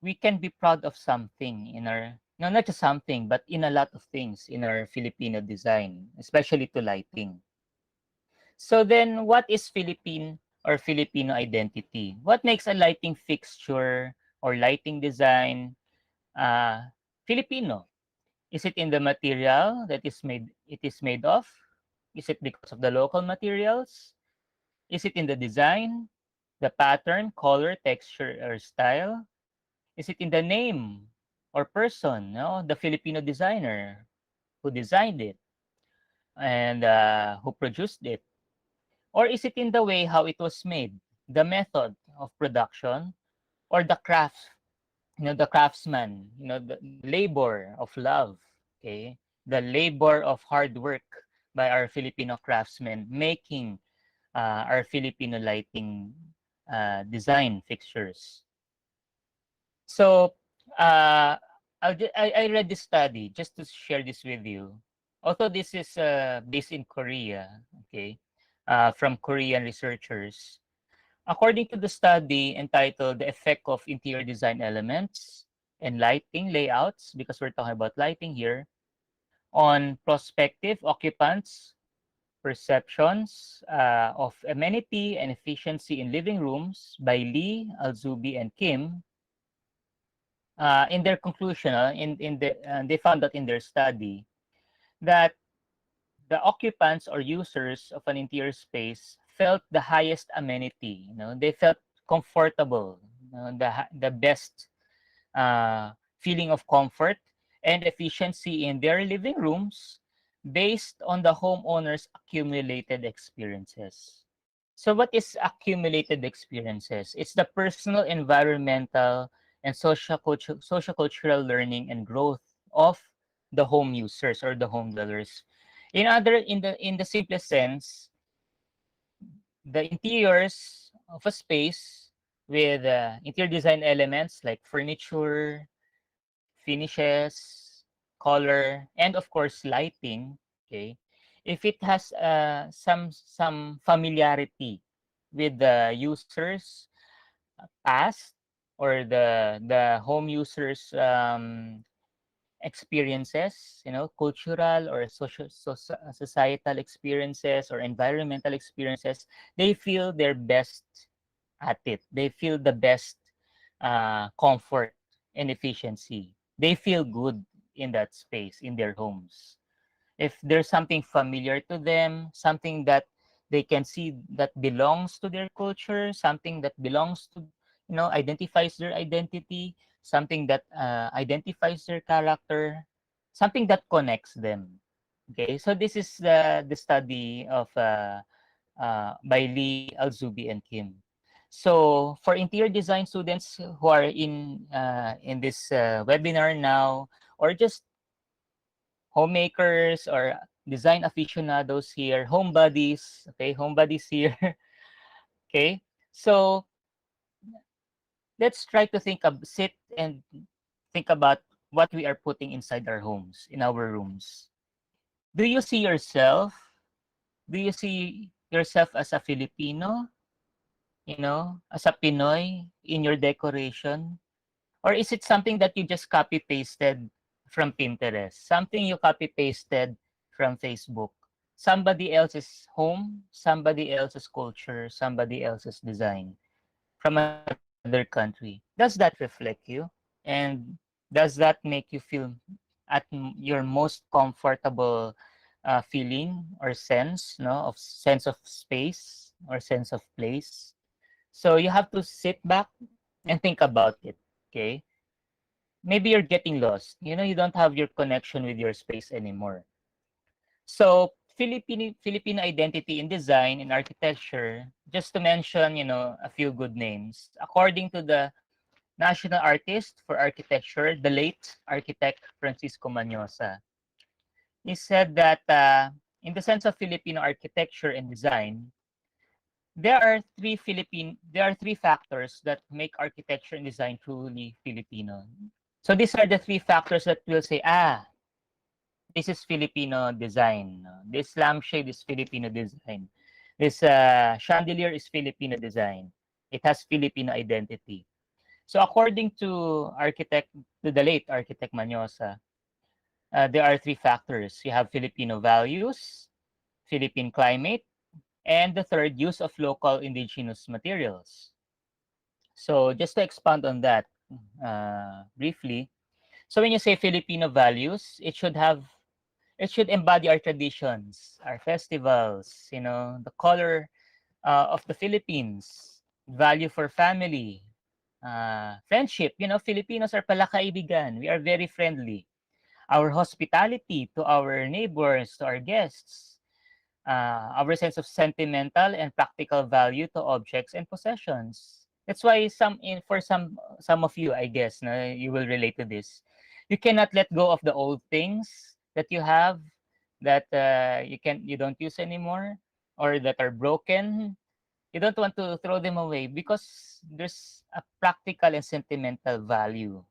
we can be proud of something in our, no, not just something, but in a lot of things in our Filipino design, especially to lighting. So then, what is Philippine or Filipino identity? What makes a lighting fixture or lighting design Filipino? Is it in the material that it is made of? Is it because of the local materials? Is it in the design, the pattern, color, texture, or style? Is it in the name or person, the Filipino designer who designed it and who produced it? Or is it in the way how it was made, the method of production, or the craft, the craftsman, the labor of love, okay? The labor of hard work by our Filipino craftsmen making our Filipino lighting design fixtures. So, I read this study just to share this with you. Although this is based in Korea, okay, from Korean researchers. According to the study entitled "The Effect of Interior Design Elements and Lighting Layouts," because we're talking about lighting here, on prospective occupants' perceptions of amenity and efficiency in living rooms by Lee, Alzubi, and Kim. In their conclusion, they found that in their study that the occupants or users of an interior space felt the highest amenity. They felt comfortable, the best feeling of comfort and efficiency in their living rooms based on the homeowner's accumulated experiences. So what is accumulated experiences? It's the personal, environmental, and social-cultural learning and growth of the home users or the home dwellers. In the simplest sense, the interiors of a space with interior design elements like furniture, finishes, color, and of course lighting. Okay, if it has some familiarity with the users past, or the home users experiences, cultural or societal experiences or environmental experiences, they feel their best at it. They feel the best comfort and efficiency. They feel good in that space, in their homes. If there's something familiar to them, something that they can see that belongs to their culture, something that belongs to, identifies their identity, something that identifies their character, something that connects them. Okay, so this is the study of by Lee, Alzubi, and Kim. So for interior design students who are in this webinar now, or just homemakers or design aficionados here, homebodies, okay, homebodies here, okay. So let's try to sit and think about what we are putting inside our homes, in our rooms. Do you see yourself? Do you see yourself as a Filipino, as a Pinoy in your decoration? Or is it something that you just copy pasted from Pinterest? Something you copy pasted from Facebook? Somebody else's home, somebody else's culture, somebody else's design from another country. Does that reflect you? And does that make you feel at your most comfortable feeling or sense, of sense of space or sense of place? So you have to sit back and think about it. Okay, maybe you're getting lost. You don't have your connection with your space anymore. So Filipino identity in design and architecture, just to mention, a few good names. According to the national artist for architecture, the late architect Francisco Manyosa, he said that in the sense of Filipino architecture and design, there are three factors that make architecture and design truly Filipino. So these are the three factors that will say, this is Filipino design. This lampshade is Filipino design. This chandelier is Filipino design. It has Filipino identity. So according to the late architect Manyosa, there are three factors. You have Filipino values, Philippine climate, and the third, use of local indigenous materials. So just to expand on that briefly, so when you say Filipino values, it should embody our traditions, our festivals, the color of the Philippines, value for family, friendship. Filipinos are palakaibigan. We are very friendly. Our hospitality to our neighbors, to our guests, our sense of sentimental and practical value to objects and possessions. That's why for some of you, I guess, you will relate to this. You cannot let go of the old things that you have that you don't use anymore or that are broken. You don't want to throw them away because there's a practical and sentimental value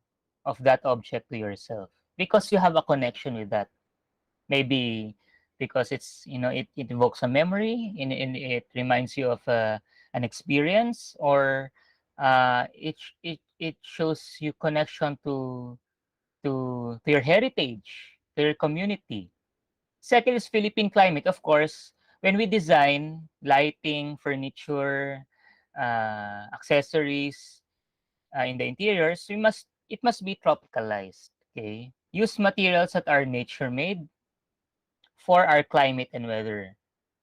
of that object to yourself because you have a connection with that. Maybe because it evokes a memory and it reminds you of an experience, or it shows you connection to your heritage, to your community. Second is Philippine climate. Of course, when we design lighting, furniture, accessories in the interiors, it must be tropicalized. Okay, use materials that are nature made for our climate and weather.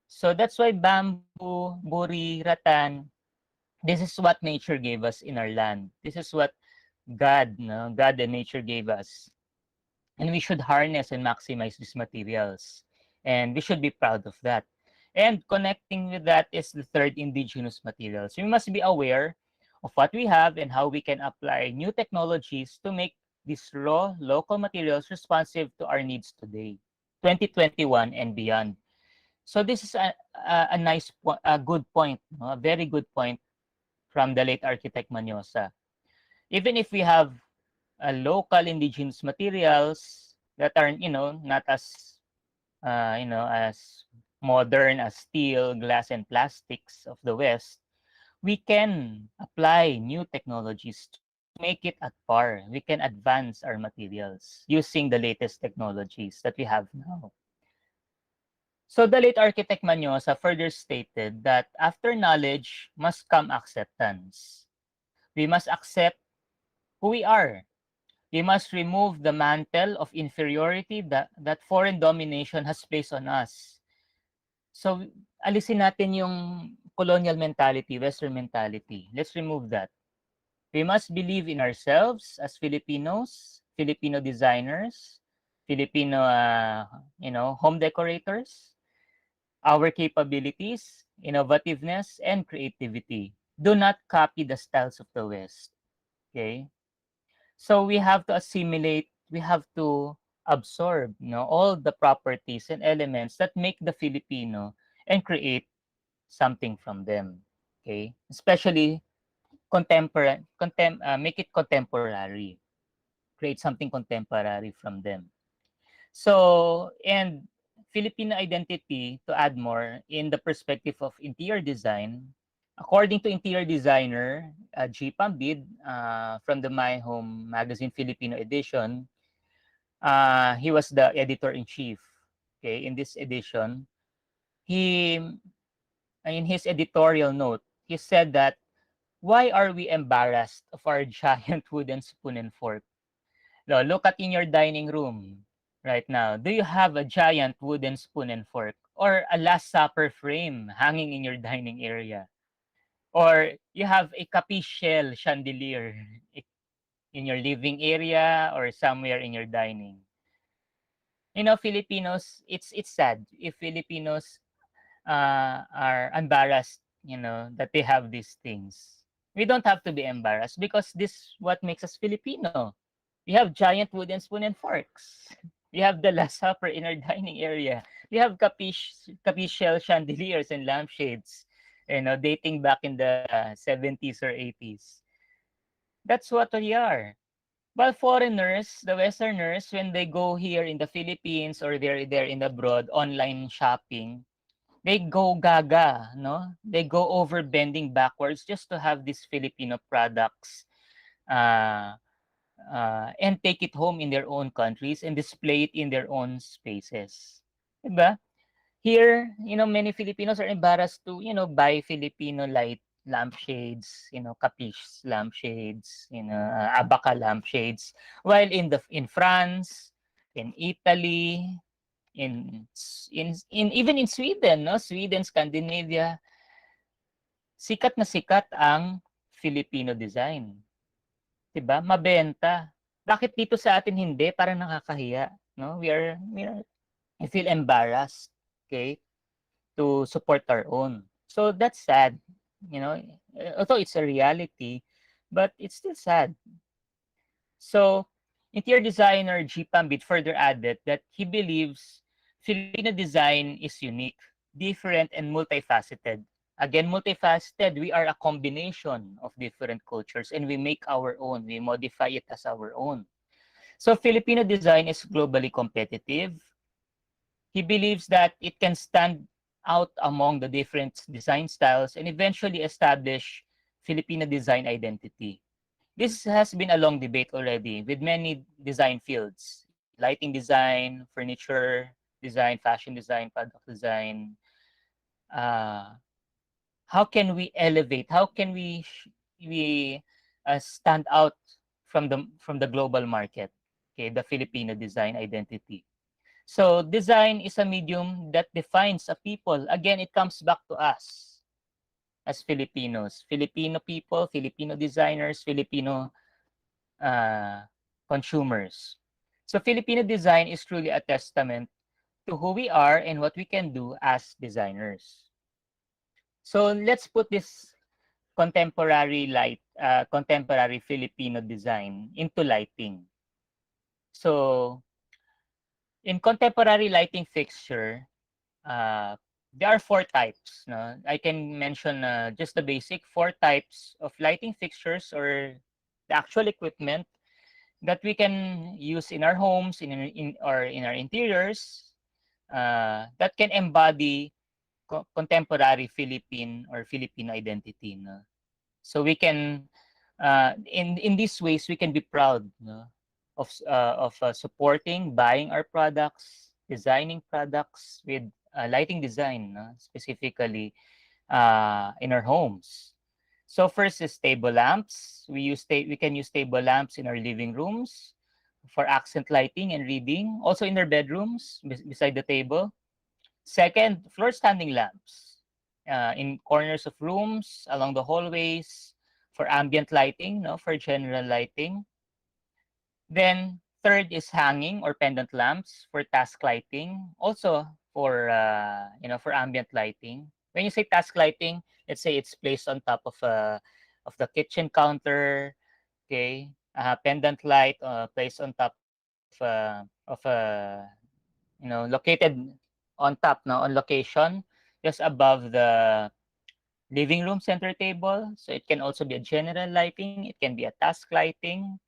So that's why bamboo, buri, rattan, this is what nature gave us in our land. This is what God and nature gave us. And we should harness and maximize these materials. And we should be proud of that. And connecting with that is the third, indigenous materials. We must be aware of what we have and how we can apply new technologies to make these raw local materials responsive to our needs today, 2021 and beyond. So this is a good point, no? A very good point from the late architect Manyosa. Even if we have local indigenous materials that are, not as, as modern as steel, glass, and plastics of the West, we can apply new technologies to make it at par. We can advance our materials using the latest technologies that we have now. So the late architect Manyosa further stated that after knowledge must come acceptance. We must accept who we are. We must remove the mantle of inferiority that foreign domination has placed on us. So alisin natin yung colonial mentality, Western mentality. Let's remove that. We must believe in ourselves as Filipinos, Filipino designers, Filipino, home decorators, our capabilities, innovativeness, and creativity. Do not copy the styles of the West. Okay? So we have to assimilate, we have to absorb, all the properties and elements that make the Filipino and create something from them. Okay? Especially make it contemporary. Create something contemporary from them. So, and Filipino identity, to add more, in the perspective of interior design, according to interior designer G. Pambid from the My Home Magazine Filipino edition, he was the editor-in-chief. Okay, in this edition, he, in his editorial note, he said that, why are we embarrassed of our giant wooden spoon and fork? No, look at in your dining room right now. Do you have a giant wooden spoon and fork or a Last Supper frame hanging in your dining area? Or you have a capiche shell chandelier in your living area or somewhere in your dining? Filipinos, it's sad if Filipinos are embarrassed, that they have these things. We don't have to be embarrassed because this what makes us Filipino. We have giant wooden spoon and forks. We have the Last Supper in our dining area. We have capiche shell chandeliers and lampshades, dating back in the 70s or 80s. That's what we are. While foreigners, the Westerners, when they go here in the Philippines or they're there in abroad, online shopping, they go gaga, no? They go over bending backwards just to have these Filipino products uh, and take it home in their own countries and display it in their own spaces. Diba? Here, many Filipinos are embarrassed to, buy Filipino light lampshades, capiche lampshades, abaca lampshades. While in France, in Italy, in even in Sweden, no? Sweden, Scandinavia, sikat ang Filipino design. 'Di ba? Mabenta. Bakit dito sa atin hindi? Parang nakakahiya, no? I feel embarrassed, okay, to support our own. So that's sad, although it's a reality, but it's still sad. So interior designer G. Pambit further added that he believes Filipino design is unique, different, and multifaceted. Again, multifaceted, we are a combination of different cultures and we make our own, we modify it as our own. So Filipino design is globally competitive. He believes that it can stand out among the different design styles and eventually establish Filipino design identity. This has been a long debate already with many design fields, lighting design, furniture design, fashion design, product design. Uh, how can we elevate? How can we stand out from the global market? Okay, the Filipino design identity. So design is a medium that defines a people. Again, it comes back to us as Filipinos, Filipino people, Filipino designers, Filipino uh, consumers. So Filipino design is truly a testament to who we are and what we can do as designers. So let's put this contemporary Filipino design into lighting. So in contemporary lighting fixture, uh, there are four types. No? I can mention just the basic four types of lighting fixtures or the actual equipment that we can use in our homes, or in our interiors, that can embody contemporary Philippine or Filipino identity. No? So we can, in these ways, we can be proud, no? of supporting, buying our products, designing products with lighting design, no? Specifically in our homes. So first is table lamps. We can use table lamps in our living rooms for accent lighting and reading. Also in our bedrooms beside the table. Second, floor standing lamps in corners of rooms, along the hallways, for ambient lighting, no, for general lighting. Then third is hanging or pendant lamps for task lighting, also for ambient lighting. When you say task lighting, let's say it's placed on top of the kitchen counter, okay? Pendant light placed on top of located on top, no, on location, just above the living room center table. So it can also be a general lighting. It can be a task lighting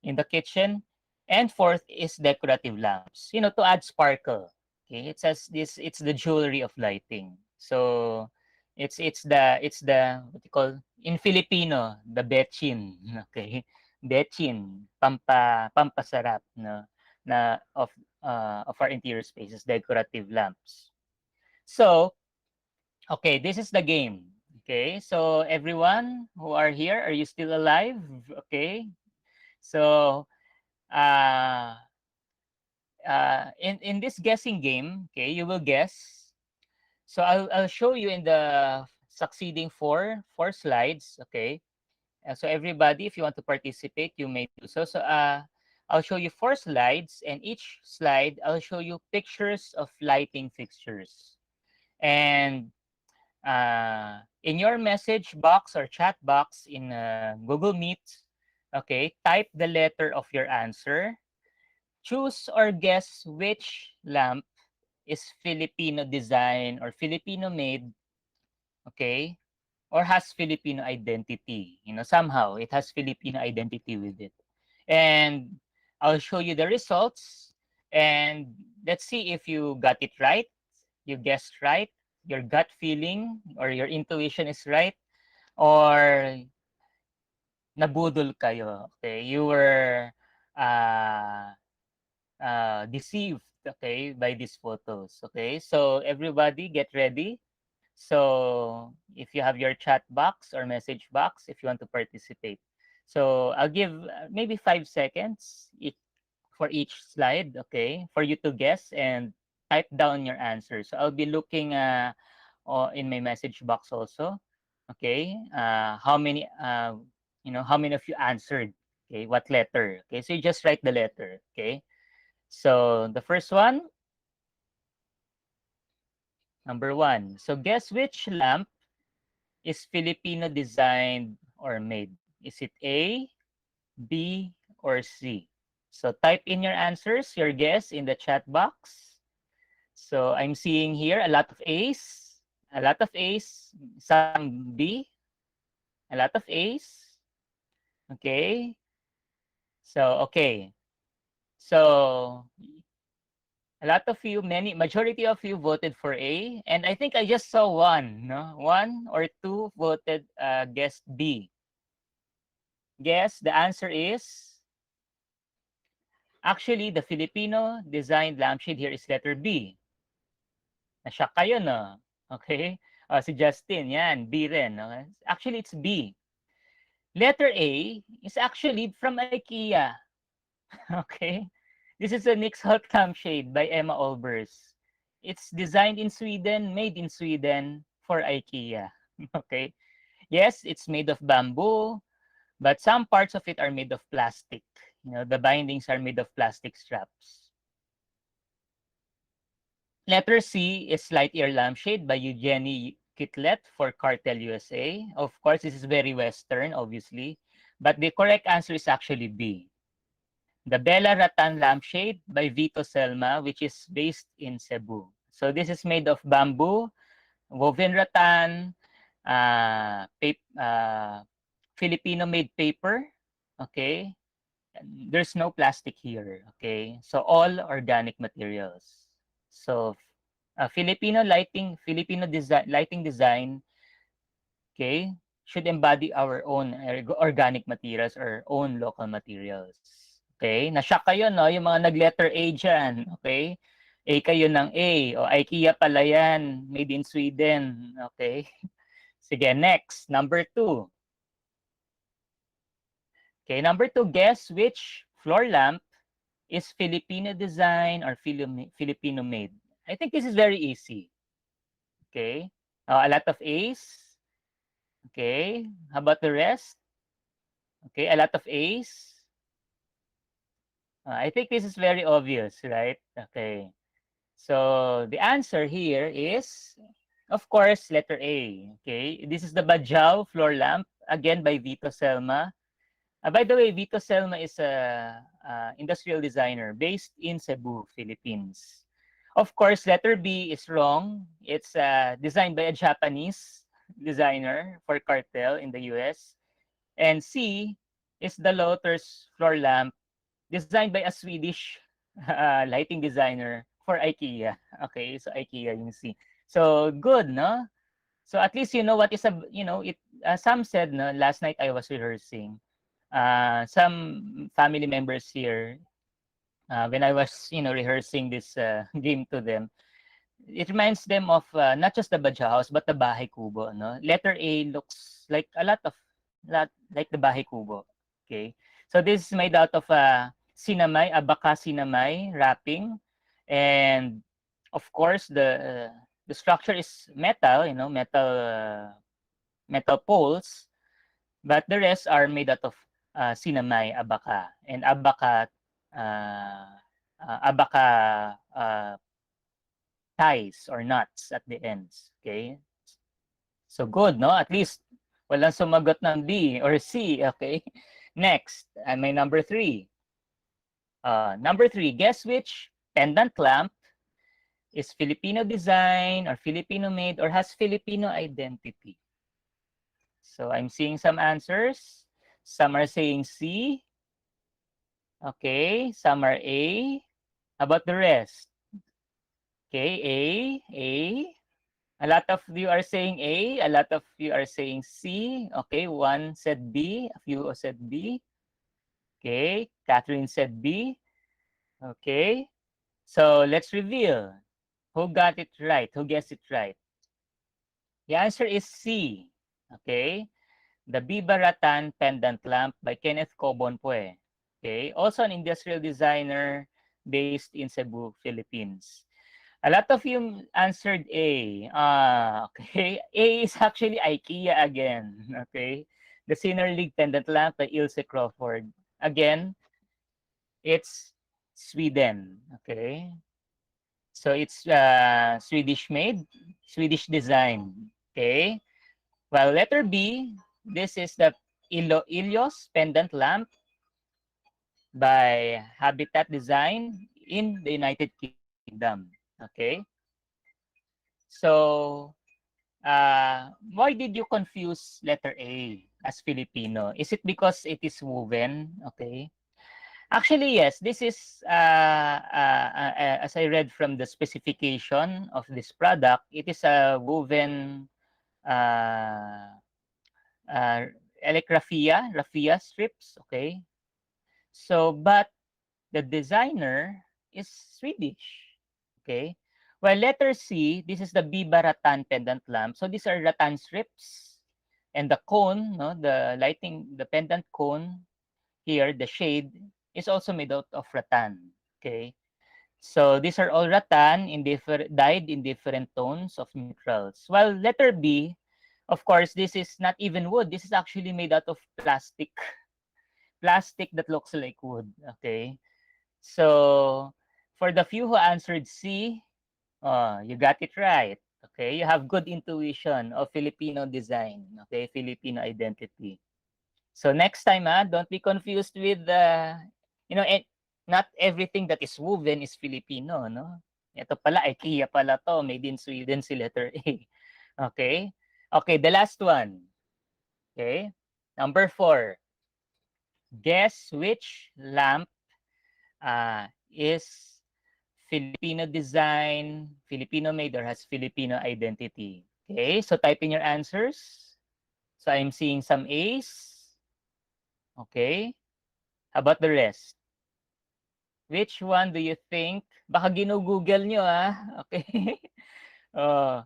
in the kitchen. And fourth is decorative lamps, to add sparkle. Okay, it says this, it's the jewelry of lighting. So it's the what you call in Filipino, the betchin. Okay, betchin, pampasarap, no, na of our interior spaces, decorative lamps. So okay, this is the game. Okay, so everyone who are here, are you still alive? Okay, so uh, in this guessing game, okay, you will guess. So I'll show you in the succeeding four slides. Okay, so everybody, if you want to participate, you may do so. So I'll show you four slides, and each slide I'll show you pictures of lighting fixtures. And in your message box or chat box in Google Meet, okay, type the letter of your answer. Choose or guess which lamp is Filipino design or Filipino made, okay, or has Filipino identity. Somehow it has Filipino identity with it. And I'll show you the results, and let's see if you got it right, you guessed right, your gut feeling or your intuition is right, or nabudol kayo. Okay, you were uh, deceived, okay, by these photos. Okay, so everybody get ready. So if you have your chat box or message box, if you want to participate. So I'll give maybe 5 seconds for each slide, okay, for you to guess and type down your answer. So I'll be looking in my message box also, okay, how many, how many of you answered, okay, what letter, okay, so you just write the letter, okay. So the first one, number one. So guess which lamp is Filipino designed or made? Is it A, B, or C? So type in your answers, your guess in the chat box. So I'm seeing here a lot of A's, a lot of A's, some B, a lot of A's. Okay. So, okay. So a lot of you, majority of you voted for A. And I think I just saw one, no? One or two voted guess B. Guess the answer is actually the Filipino designed lampshade here is letter B. Na-shock kayo, no? Okay? Si Justin, yan, B rin. No? Actually, it's B. Letter A is actually from IKEA. Okay? This is a Nix Hot lampshade by Emma Olbers. It's designed in Sweden, made in Sweden for IKEA. Okay? Yes, it's made of bamboo, but some parts of it are made of plastic. The bindings are made of plastic straps. Letter C is Light Ear Lampshade by Eugenie Kitlet for Cartel USA. Of course, this is very Western, obviously. But the correct answer is actually B. The Bella Ratan Lampshade by Vito Selma, which is based in Cebu. So this is made of bamboo, woven rattan, Filipino-made paper. Okay. There's no plastic here. Okay. So all organic materials. So Filipino lighting design, okay, should embody our own organic materials or own local materials. Okay, na-shock kayo, no? Yung mga nag-letter A dyan, okay? A kayo ng A, o IKEA pala yan, made in Sweden, okay? Sige, next, number 2. Okay, number 2, guess which floor lamp is Filipino design or Filipino made? I think this is very easy. Okay, a lot of A's. Okay, how about the rest? Okay, a lot of A's. I think this is very obvious, right? Okay, so the answer here is, of course, letter A. Okay, this is the Bajau floor lamp, again by Vito Selma. By the way, Vito Selma is a industrial designer based in Cebu, Philippines. Of course, letter B is wrong. It's designed by a Japanese designer for Cartel in the US. And C is the Lotus floor lamp designed by a Swedish lighting designer for IKEA. Okay, so IKEA yung C. So good, no? So at least you know what is it. Some said, no, last night I was rehearsing. Some family members here, when I was, rehearsing this game to them, it reminds them of not just the Badja House, but the Bahay Kubo. No? Letter A looks like like the Bahay Kubo. Okay, so this is made out of sinamay, abaka sinamay wrapping, and of course the structure is metal. Metal poles, but the rest are made out of sinamay, abaka, and abaka ties or nuts at the ends. Okay, so good, no? At least walang sumagot ng B or C. Okay, next, may number 3. Number 3, guess which pendant lamp is Filipino design or Filipino made or has Filipino identity? So I'm seeing some answers. Some are saying C. Okay, some are A. How about the rest? Okay, A. A lot of you are saying A, a lot of you are saying C. Okay, one said B, a few said B. Okay, Catherine said B. Okay, so let's reveal. Who got it right? Who guessed it right? The answer is C. Okay, the Biba Ratan Pendant Lamp by Kenneth Cobonpue. Okay, also an industrial designer based in Cebu, Philippines. A lot of you answered A. Okay. A is actually IKEA again. Okay. The Sinner League pendant lamp by Ilse Crawford. Again, it's Sweden. Okay. So it's Swedish made, Swedish design. Okay. Well, letter B, this is the Ilios pendant lamp by Habitat Design in the United Kingdom. Okay. So why did you confuse letter A as Filipino? Is it because it is woven? Okay. Actually, yes. This is, as I read from the specification of this product, it is a woven uh, uh, like raffia strips. Okay. So, but the designer is Swedish. Okay. Well, letter C, this is the Biba rattan pendant lamp. So these are rattan strips. And the cone, no, the lighting, the pendant cone here, the shade, is also made out of rattan. Okay. So these are all rattan in dyed in different tones of neutrals. While letter B, of course, this is not even wood. This is actually made out of plastic. Plastic that looks like wood. Okay. So for the few who answered C, you got it right. Okay, you have good intuition of Filipino design. Okay, Filipino identity. So next time, don't be confused with you know, not everything that is woven is Filipino, no? Ito pala, IKEA pala to, made in Sweden si letter A. Okay? Okay, the last one. Okay? Number 4. Guess which lamp is Filipino design, Filipino made, or has Filipino identity. Okay, so type in your answers. So I'm seeing some A's. Okay, how about the rest? Which one do you think? Baka ginugoogle nyo Okay. uh,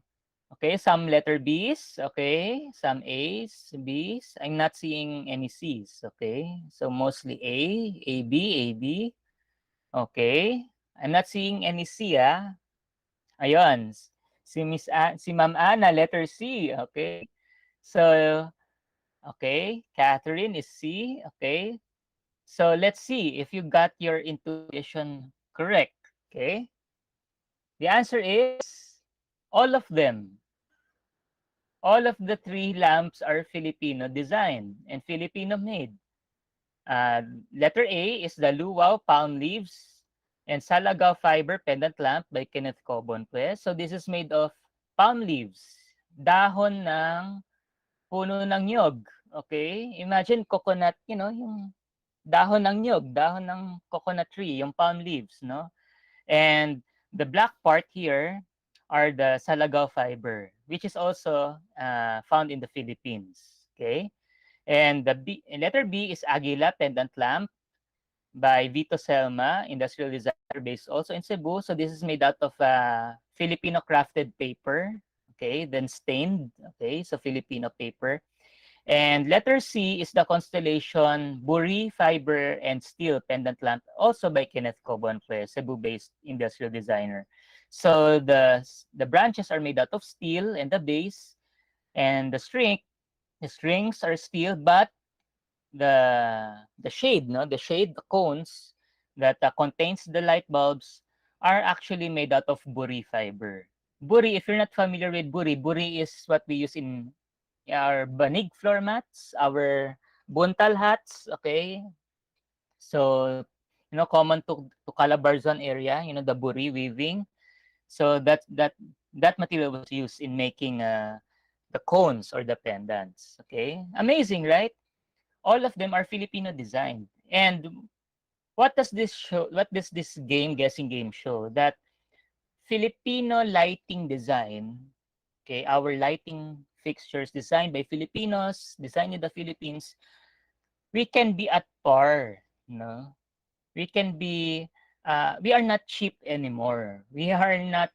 okay, some letter B's. Okay, some A's, B's. I'm not seeing any C's. Okay, so mostly A, B, A, B. Okay, I'm not seeing any C Ayun, si Ma'am Ana, letter C. Okay. So, okay, Catherine is C. Okay. So, let's see if you got your intuition correct. Okay. The answer is all of them. All of the 3 lamps are Filipino design and Filipino made. Letter A is the Luwao Palm Leaves and Salagao Fiber Pendant Lamp by Kenneth Cobonpue. So this is made of palm leaves, dahon ng puno ng nyog. Okay? Imagine coconut, yung dahon ng nyog, dahon ng coconut tree, yung palm leaves, no? And the black part here are the Salagao fiber, which is also found in the Philippines. Okay? And letter B is Aguila Pendant Lamp by Vito Selma, industrial designer based also in Cebu. So this is made out of Filipino crafted paper, okay, then stained, okay, so Filipino paper. And letter C is the constellation Buri Fiber and Steel Pendant Lamp, also by Kenneth Cobonpue, Cebu-based industrial designer. So the branches are made out of steel and the base, and the strings are steel, but the shade, the cones that contains the light bulbs are actually made out of buri fiber. Buri, if you're not familiar with buri is what we use in our banig floor mats, our buntal hats, okay? So, common to Calabarzon area, the buri weaving. So that material was used in making the cones or the pendants, okay? Amazing, right? All of them are Filipino designed. And what does this show? What does this guessing game show? That Filipino lighting design, okay, our lighting fixtures designed by Filipinos, designed in the Philippines, we can be at par, no? We can be, we are not cheap anymore. We are not,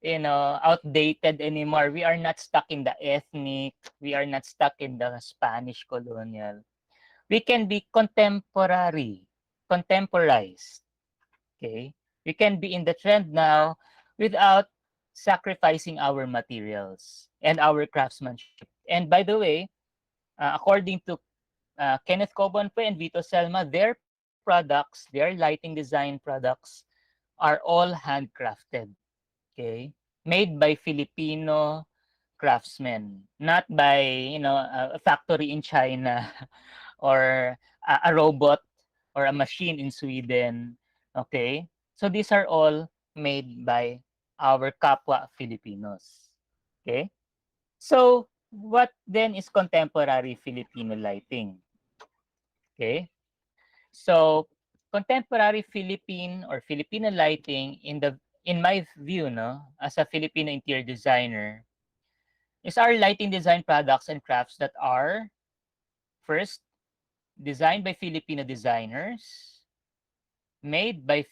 outdated anymore. We are not stuck in the ethnic. We are not stuck in the Spanish colonial. We can be contemporary, contemporized. Okay, we can be in the trend now without sacrificing our materials and our craftsmanship. And by the way, according to Kenneth Cobanpo and Vito Selma, their products, their lighting design products are all handcrafted. Okay, made by Filipino craftsmen, not by a factory in China or a robot or a machine in Sweden. Okay, so these are all made by our kapwa Filipinos. Okay, so what then is contemporary Filipino lighting? Okay, so contemporary Philippine or Filipino lighting in my view, no, as a Filipino interior designer, is our lighting design products and crafts that are first designed by Filipino designers, made by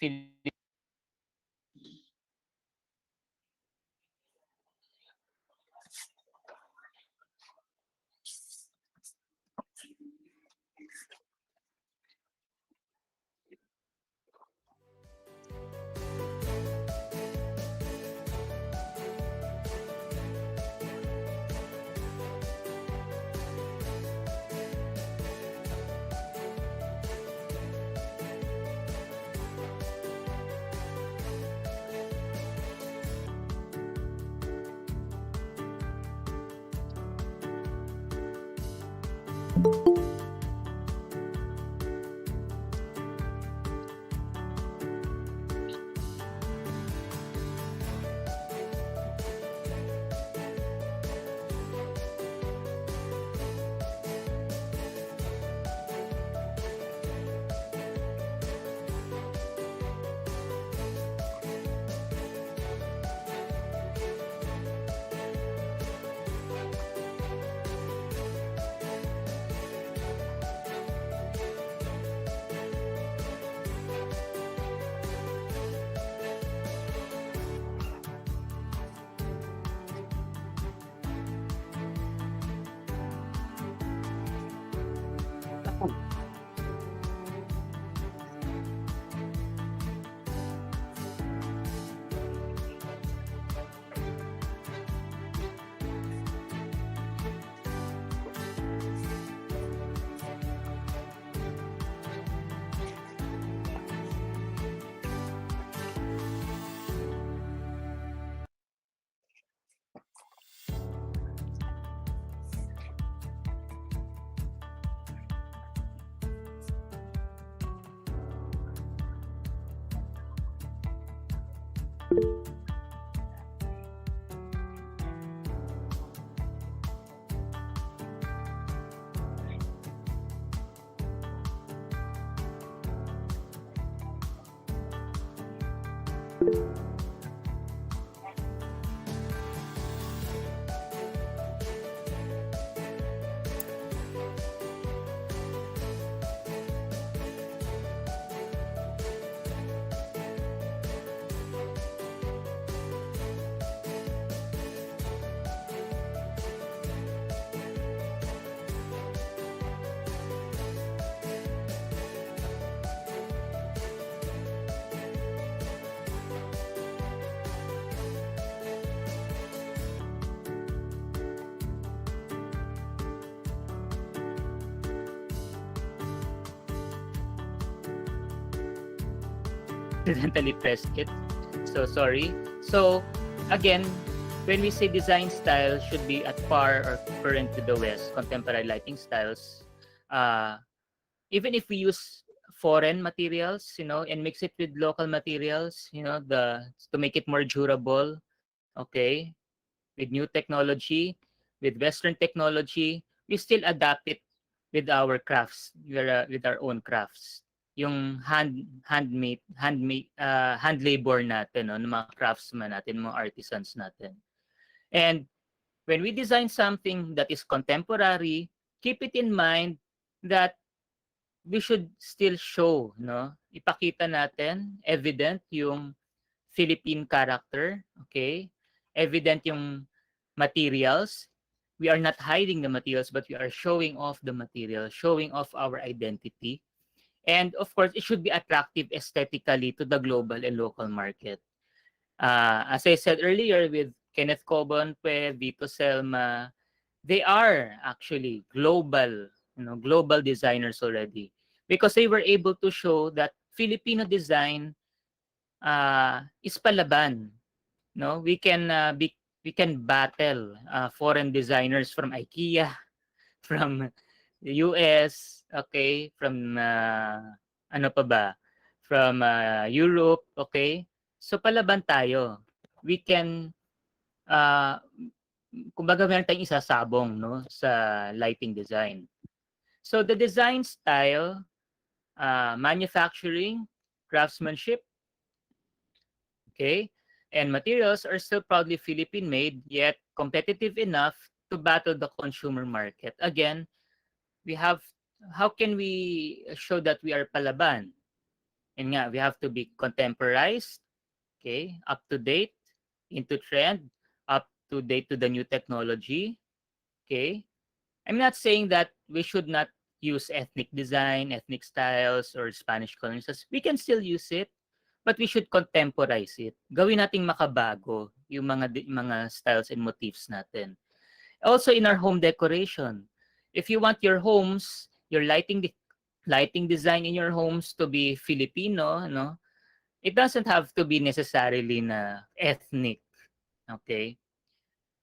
accidentally pressed it. So sorry. So again, when we say design style should be at par or current to the West, contemporary lighting styles, even if we use foreign materials, and mix it with local materials, to make it more durable, okay, with new technology, with Western technology, we still adapt it with our crafts, with our own crafts. yung hand labor natin, no, ng mga craftsmen natin, mga artisans natin. And when we design something that is contemporary, keep it in mind that we should still show, no? Ipakita natin, evident yung Philippine character, okay? Evident yung materials. We are not hiding the materials, but we are showing off the material, showing off our identity. And of course, it should be attractive aesthetically to the global and local market. As I said earlier with Kenneth Cobon, Vito Selma, they are actually global, global designers already because they were able to show that Filipino design is palaban. No, we can battle foreign designers from IKEA, from the US, okay, from ano pa ba? From Europe, okay? So palaban tayo. We can kumbaga meron tayong isasabong, no, sa lighting design. So the design style, manufacturing, craftsmanship, okay, and materials are still proudly Philippine made, yet competitive enough to battle the consumer market. Again, how can we show that we are palaban? And nga, we have to be contemporized, okay, up to date, into trend, up to date to the new technology, okay. I'm not saying that we should not use ethnic design, ethnic styles, or Spanish colonies. We can still use it, but we should contemporize it. Gawin nating makabago yung mga styles and motifs natin. Also in our home decoration, if you want your homes, your lighting design in your homes to be Filipino, no, it doesn't have to be necessarily na ethnic, okay?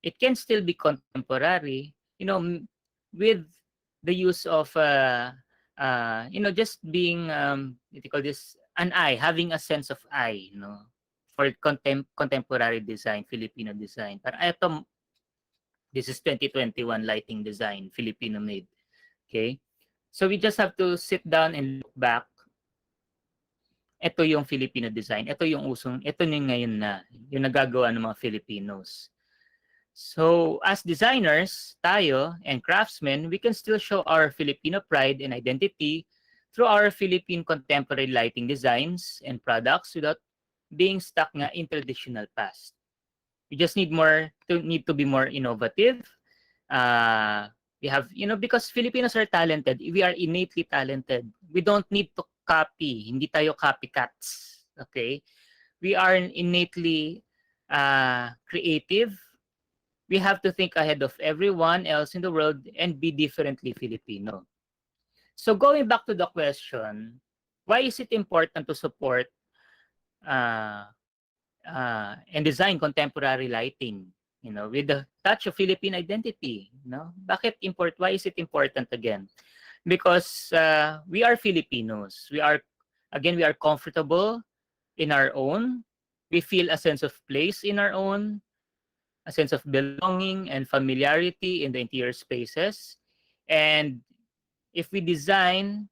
It can still be contemporary, with the use of, just being, what you call this, an eye, having a sense of eye, for contemporary design, Filipino design. Pero ito, this is 2021 lighting design, Filipino made. Okay? So we just have to sit down and look back. Ito yung Filipino design. Ito yung ngayon na, yung nagagawa ng mga Filipinos. So as designers, tayo, and craftsmen, we can still show our Filipino pride and identity through our Philippine contemporary lighting designs and products without being stuck nga in traditional past. We just need to be more innovative. We have, because Filipinos are talented, we are innately talented. We don't need to copy. Hindi tayo copycats. Okay? We are innately creative. We have to think ahead of everyone else in the world and be differently Filipino. So going back to the question, why is it important to support and design contemporary lighting, with the touch of Philippine identity? Why is it important again? Because we are Filipinos. We are comfortable in our own. We feel a sense of place in our own, a sense of belonging and familiarity in the interior spaces. And if we design,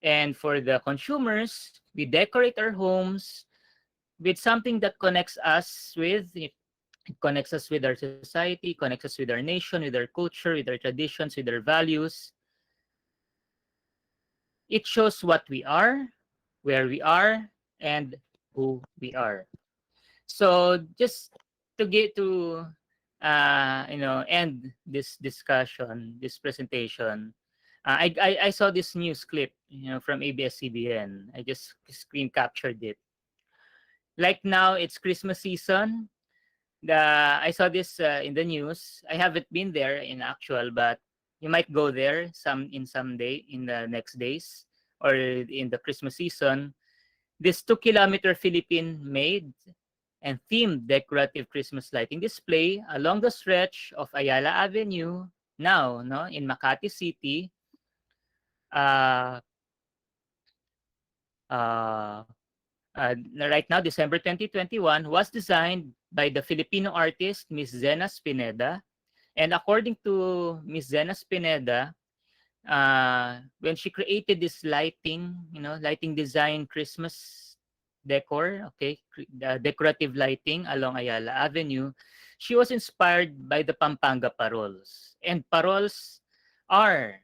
and for the consumers, we decorate our homes with something that connects us with our society, connects us with our nation, with our culture, with our traditions, with our values. It shows what we are, where we are, and who we are. So just to get to end this discussion, this presentation, I saw this news clip, from ABS-CBN. I just screen captured it. Like now, it's Christmas season. I saw this in the news. I haven't been there in actual, but you might go there in the next days, or in the Christmas season. This 2-kilometer Philippine-made and themed decorative Christmas lighting display along the stretch of Ayala Avenue now, in Makati City. Right now, December 2021, was designed by the Filipino artist Miss Zena Spineda. And according to Miss Zena Spineda, when she created this lighting, lighting design, Christmas decor, okay, the decorative lighting along Ayala Avenue, she was inspired by the Pampanga paroles. And paroles are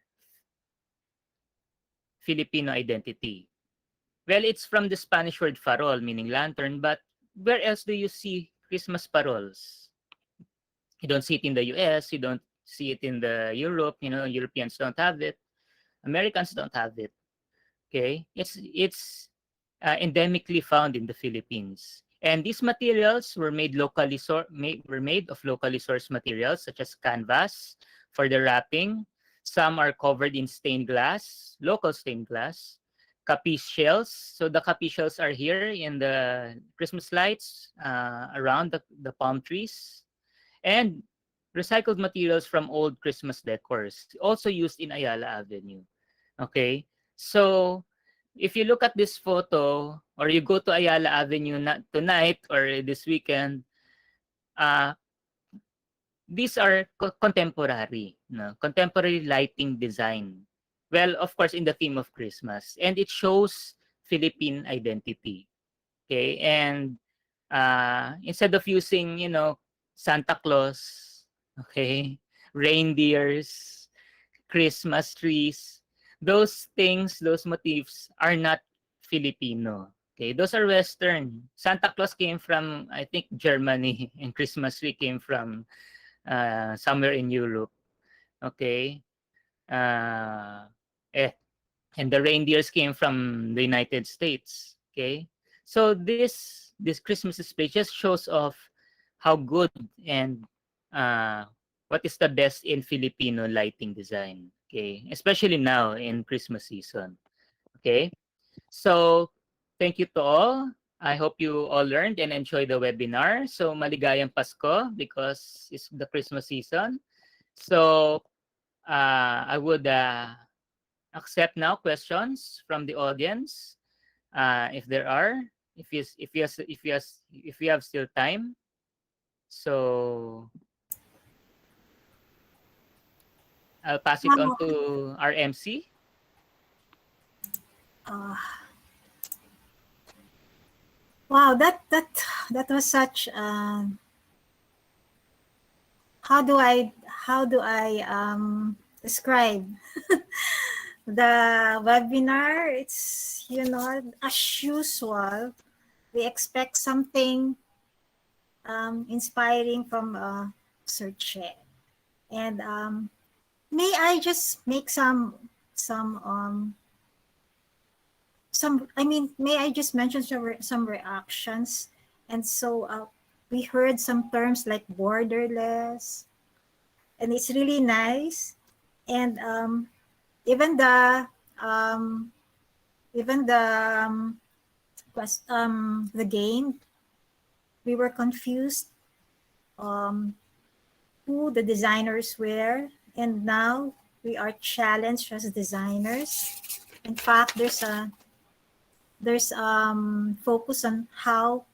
Filipino identity. Well, it's from the Spanish word farol, meaning lantern, but where else do you see Christmas paroles? You don't see it in the US, you don't see it in the Europe, Europeans don't have it, Americans don't have it. Okay, it's endemically found in the Philippines. And these materials were made of locally sourced materials such as canvas for the wrapping. Some are covered in stained glass, local stained glass, capiz shells. So the capiz shells are here in the Christmas lights around the palm trees, and recycled materials from old Christmas decors, also used in Ayala Avenue. Okay, so if you look at this photo or you go to Ayala Avenue tonight or this weekend, uh, these are contemporary, contemporary lighting design. Well, of course, in the theme of Christmas, and it shows Philippine identity. Okay, and instead of using, Santa Claus, okay, reindeers, Christmas trees, those things, those motifs are not Filipino. Okay, those are Western. Santa Claus came from, I think, Germany, and Christmas tree came from somewhere in Europe. Okay, uh, eh, and the reindeers came from the United States. Okay, so this Christmas display just shows off how good and uh, what is the best in Filipino lighting design. Okay, especially now in Christmas season. Okay, so thank you to all. I hope you all learned and enjoyed the webinar. So maligayang Pasko because it's the Christmas season. So I would accept now questions from the audience, if there are, if you have still time. So I'll pass it on to our MC. Uh, wow, that was such. How do I describe the webinar? It's as usual, we expect something inspiring from Sir Che. And may I just make some may I just mention some reactions? And so we heard some terms like borderless, and it's really nice. And even um, the game, we were confused who the designers were, and now we are challenged as designers. In fact, there's focus on how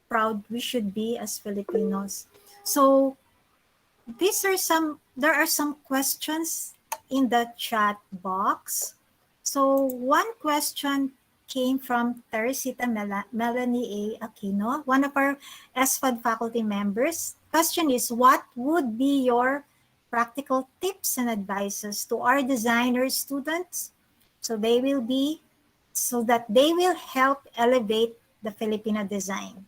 proud we should be as Filipinos. So there are some questions in the chat box. So one question came from Teresita Melanie A. Aquino, one of our SFAD faculty members. Question is, what would be your practical tips and advices to our designer students so that they will help elevate the Filipino design?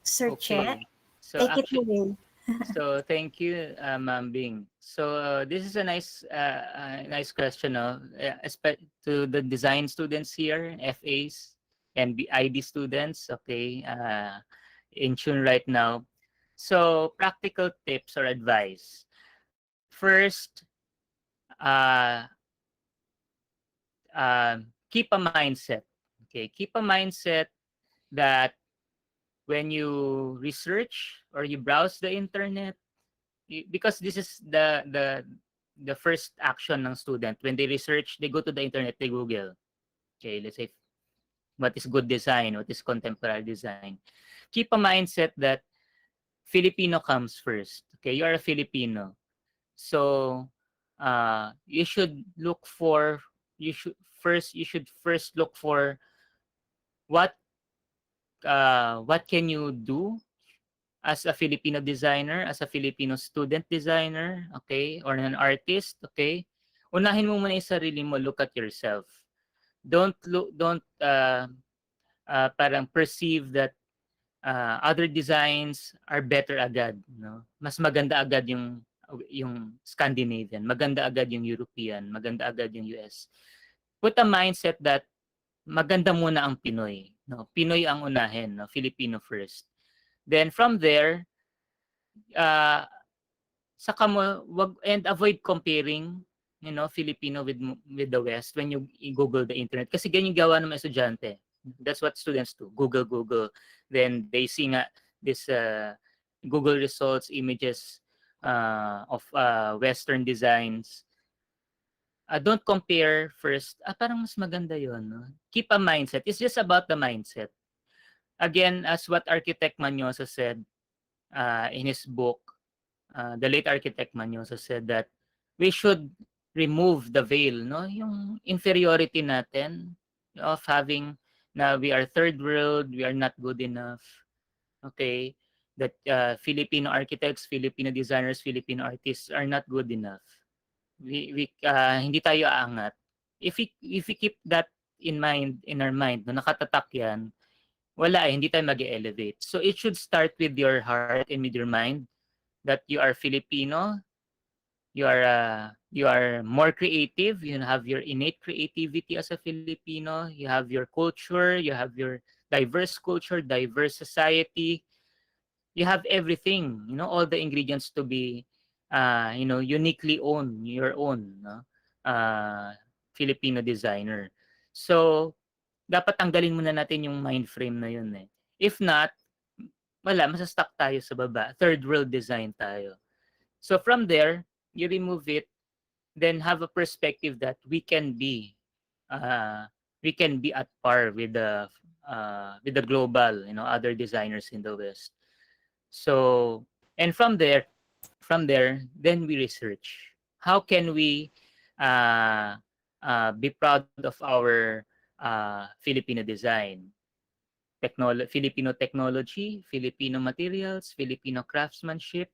Sir Che, So take it actually, away. so thank you, Ma'am Bing. So this is a nice question, to the design students here, FAs and ID students. Okay, in tune right now. So practical tips or advice. First, uh, keep a mindset. Okay, keep a mindset that when you research or you browse the internet, because this is the first action ng student. When they research, they go to the internet, they Google. Okay, let's say what is good design, what is contemporary design. Keep a mindset that Filipino comes first. Okay, you are a Filipino. So you should look for you should first look for what what can you do as a Filipino designer, as a Filipino student designer, okay, or an artist, okay. Unahin mo muna yung sarili mo, look at yourself. Don't parang perceive that other designs are better agad, no? Mas maganda agad yung Scandinavian, maganda agad yung European, maganda agad yung US. Put a mindset that maganda muna ang Pinoy, no? Pinoy ang unahin, no? Filipino first. Then from there, uh, saka mo wag and avoid comparing, Filipino with the West when you Google the internet, kasi ganyan gawa ng mga estudyante. That's what students do. Google. Then they see nga this Google results, images of Western designs. Don't compare first. Parang mas maganda yon. No? Keep a mindset. It's just about the mindset. Again, as what Architect Manyosa said in his book, the late Architect Manyosa said that we should remove the veil, no? Yung inferiority natin of having na we are third world, we are not good enough. Okay? That Filipino architects, Filipino designers, Filipino artists are not good enough. We hindi tayo aangat. If we keep that in our mind, no, nakatatak yan, wala hindi tayo mag-elevate. So it should start with your heart and with your mind that you are Filipino, you are more creative, you have your innate creativity as a Filipino, you have your culture, you have your diverse culture, diverse society, you have everything, all the ingredients to be uniquely your own, no? Filipino designer. So dapat tanggalin muna natin yung mind frame na yun eh. If not, wala, masastuck tayo sa baba. Third world design tayo. So from there, you remove it, then have a perspective that we can be at par with the global, other designers in the West. So, and from there, then we research. How can we be proud of our Filipino design? Filipino technology, Filipino materials, Filipino craftsmanship.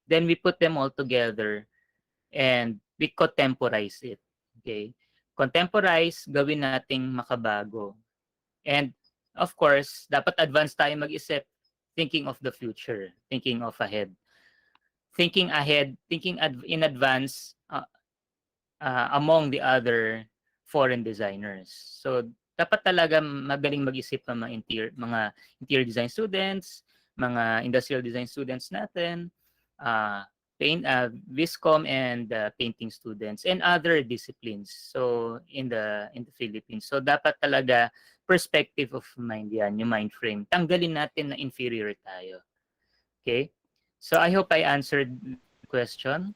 Then we put them all together and we contemporize it. Okay? Contemporize, gawin nating makabago. And of course, dapat advance tayo mag-isip, thinking of the future, thinking of ahead. Thinking in advance among the other foreign designers. So dapat talaga magaling mag-isip ng mga interior design students, mga industrial design students natin, Viscom and painting students and other disciplines. So in the Philippines. So dapat talaga perspective of mind yan, yung mind frame. Tanggalin natin na inferior tayo. Okay? So I hope I answered the question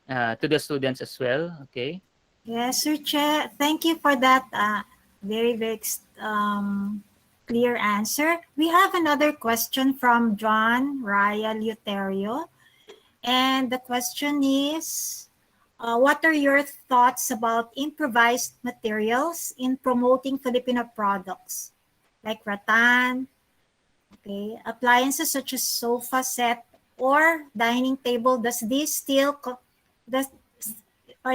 to the students as well. Okay? Yes, Sir Che. Thank you for that very, very clear answer. We have another question from John Raya Luterio. And the question is, what are your thoughts about improvised materials in promoting Filipino products like rattan, okay, appliances such as sofa set or dining table? Are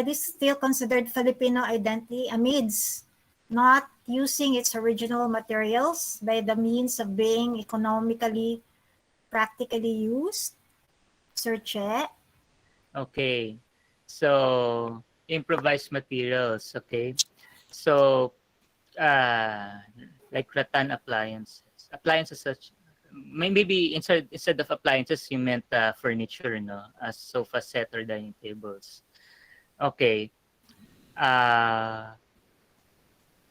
this still considered Filipino identity amidst not using its original materials by the means of being economically, practically used? Sir Che? Okay. So, improvised materials, okay? So, like rattan appliances. Appliances such, maybe instead of appliances, you meant furniture, no? As sofa set or dining tables. Okay.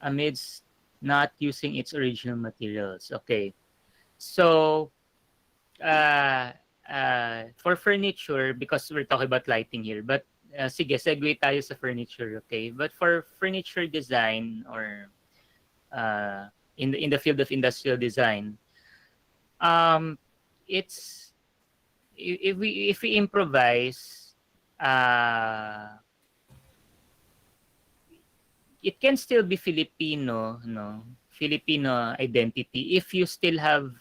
Amidst not using its original materials. Okay. So, for furniture, because we're talking about lighting here, but sige, segue tayo sa furniture, okay? But for furniture design or in the field of industrial design, it's if we improvise, it can still be Filipino, no, Filipino identity if you still have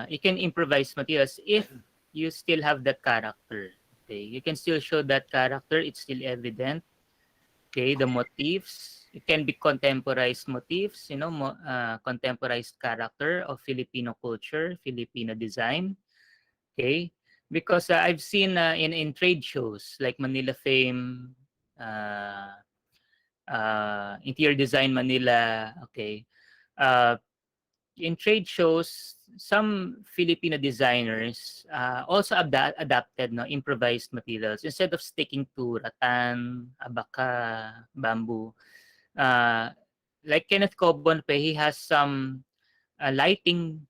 you can improvise materials if you still have that character. Okay, you can still show that character. It's still evident. Okay, the motifs, it can be contemporized motifs, you know, contemporized character of Filipino culture, Filipino design. Okay, because I've seen in trade shows like Manila Fame, uh, Interior Design Manila. Okay, uh, in trade shows, some Filipino designers also adapted no improvised materials instead of sticking to rattan, abaka, bamboo. Uh, like Kenneth Cobon, he has some lighting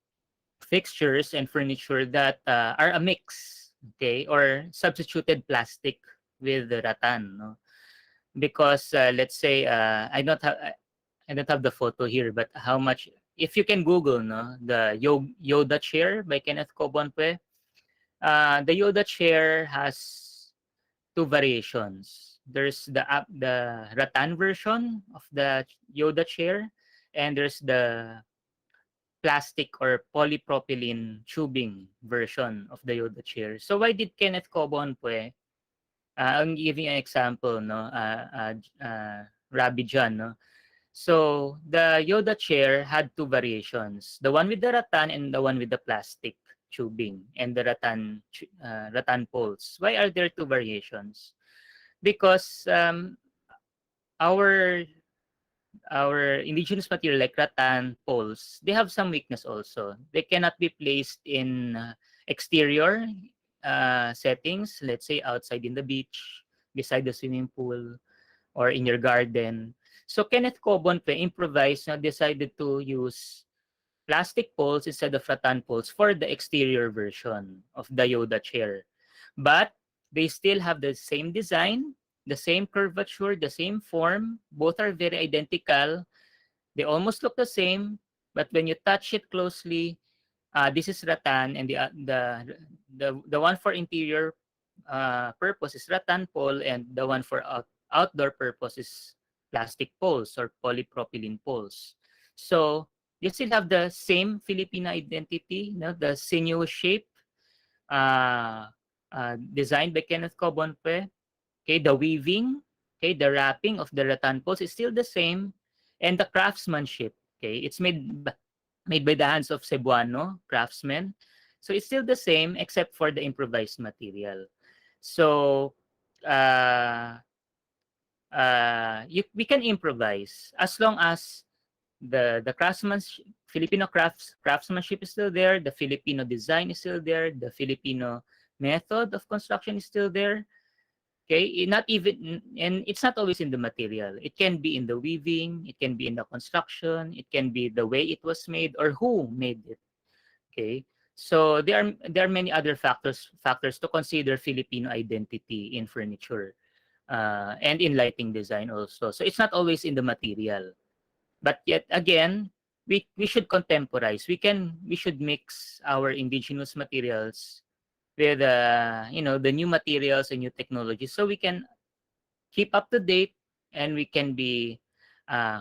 fixtures and furniture that are a mix, okay, or substituted plastic with the rattan, no? Because let's say I don't have the photo here, but how much? If you can Google, no, the Yoda chair by Kenneth Cobonpe, the Yoda chair has two variations. There's the rattan version of the Yoda chair, and there's the plastic or polypropylene tubing version of the Yoda chair. So why did Kenneth Cobonpe? I'm giving an example, no, Rabbi John, no. So the Yoda chair had two variations, the one with the rattan and the one with the plastic tubing and the rattan poles. Why are there two variations? Because our our indigenous material like rattan poles, they have some weakness also. They cannot be placed in exterior settings, let's say outside in the beach, beside the swimming pool, or in your garden. So Kenneth Cobon improvised na decided to use plastic poles instead of rattan poles for the exterior version of the Yoda chair. But they still have the same design, the same curvature, the same form. Both are very identical. They almost look the same, but when you touch it closely, this is rattan, and the one for interior purpose is rattan pole, and the one for outdoor purpose is plastic poles or polypropylene poles. So you still have the same Filipino identity, you know, the sinuous shape, uh, designed by Kenneth Cobonpe. Okay, the weaving, okay, the wrapping of the rattan poles is still the same, and the craftsmanship, okay, it's made by the hands of Cebuano craftsmen. So it's still the same except for the improvised material. So we can improvise as long as the craftsmanship, Filipino craftsmanship is still there, the Filipino design is still there, the Filipino method of construction is still there. Okay, not even, and it's not always in the material. It can be in the weaving, it can be in the construction, it can be the way it was made or who made it. Okay, so there are many other factors to consider Filipino identity in furniture and in lighting design also. So it's not always in the material, but yet again, we should contemporize. We should mix our indigenous materials with you know, the new materials and new technologies, so we can keep up to date and we can be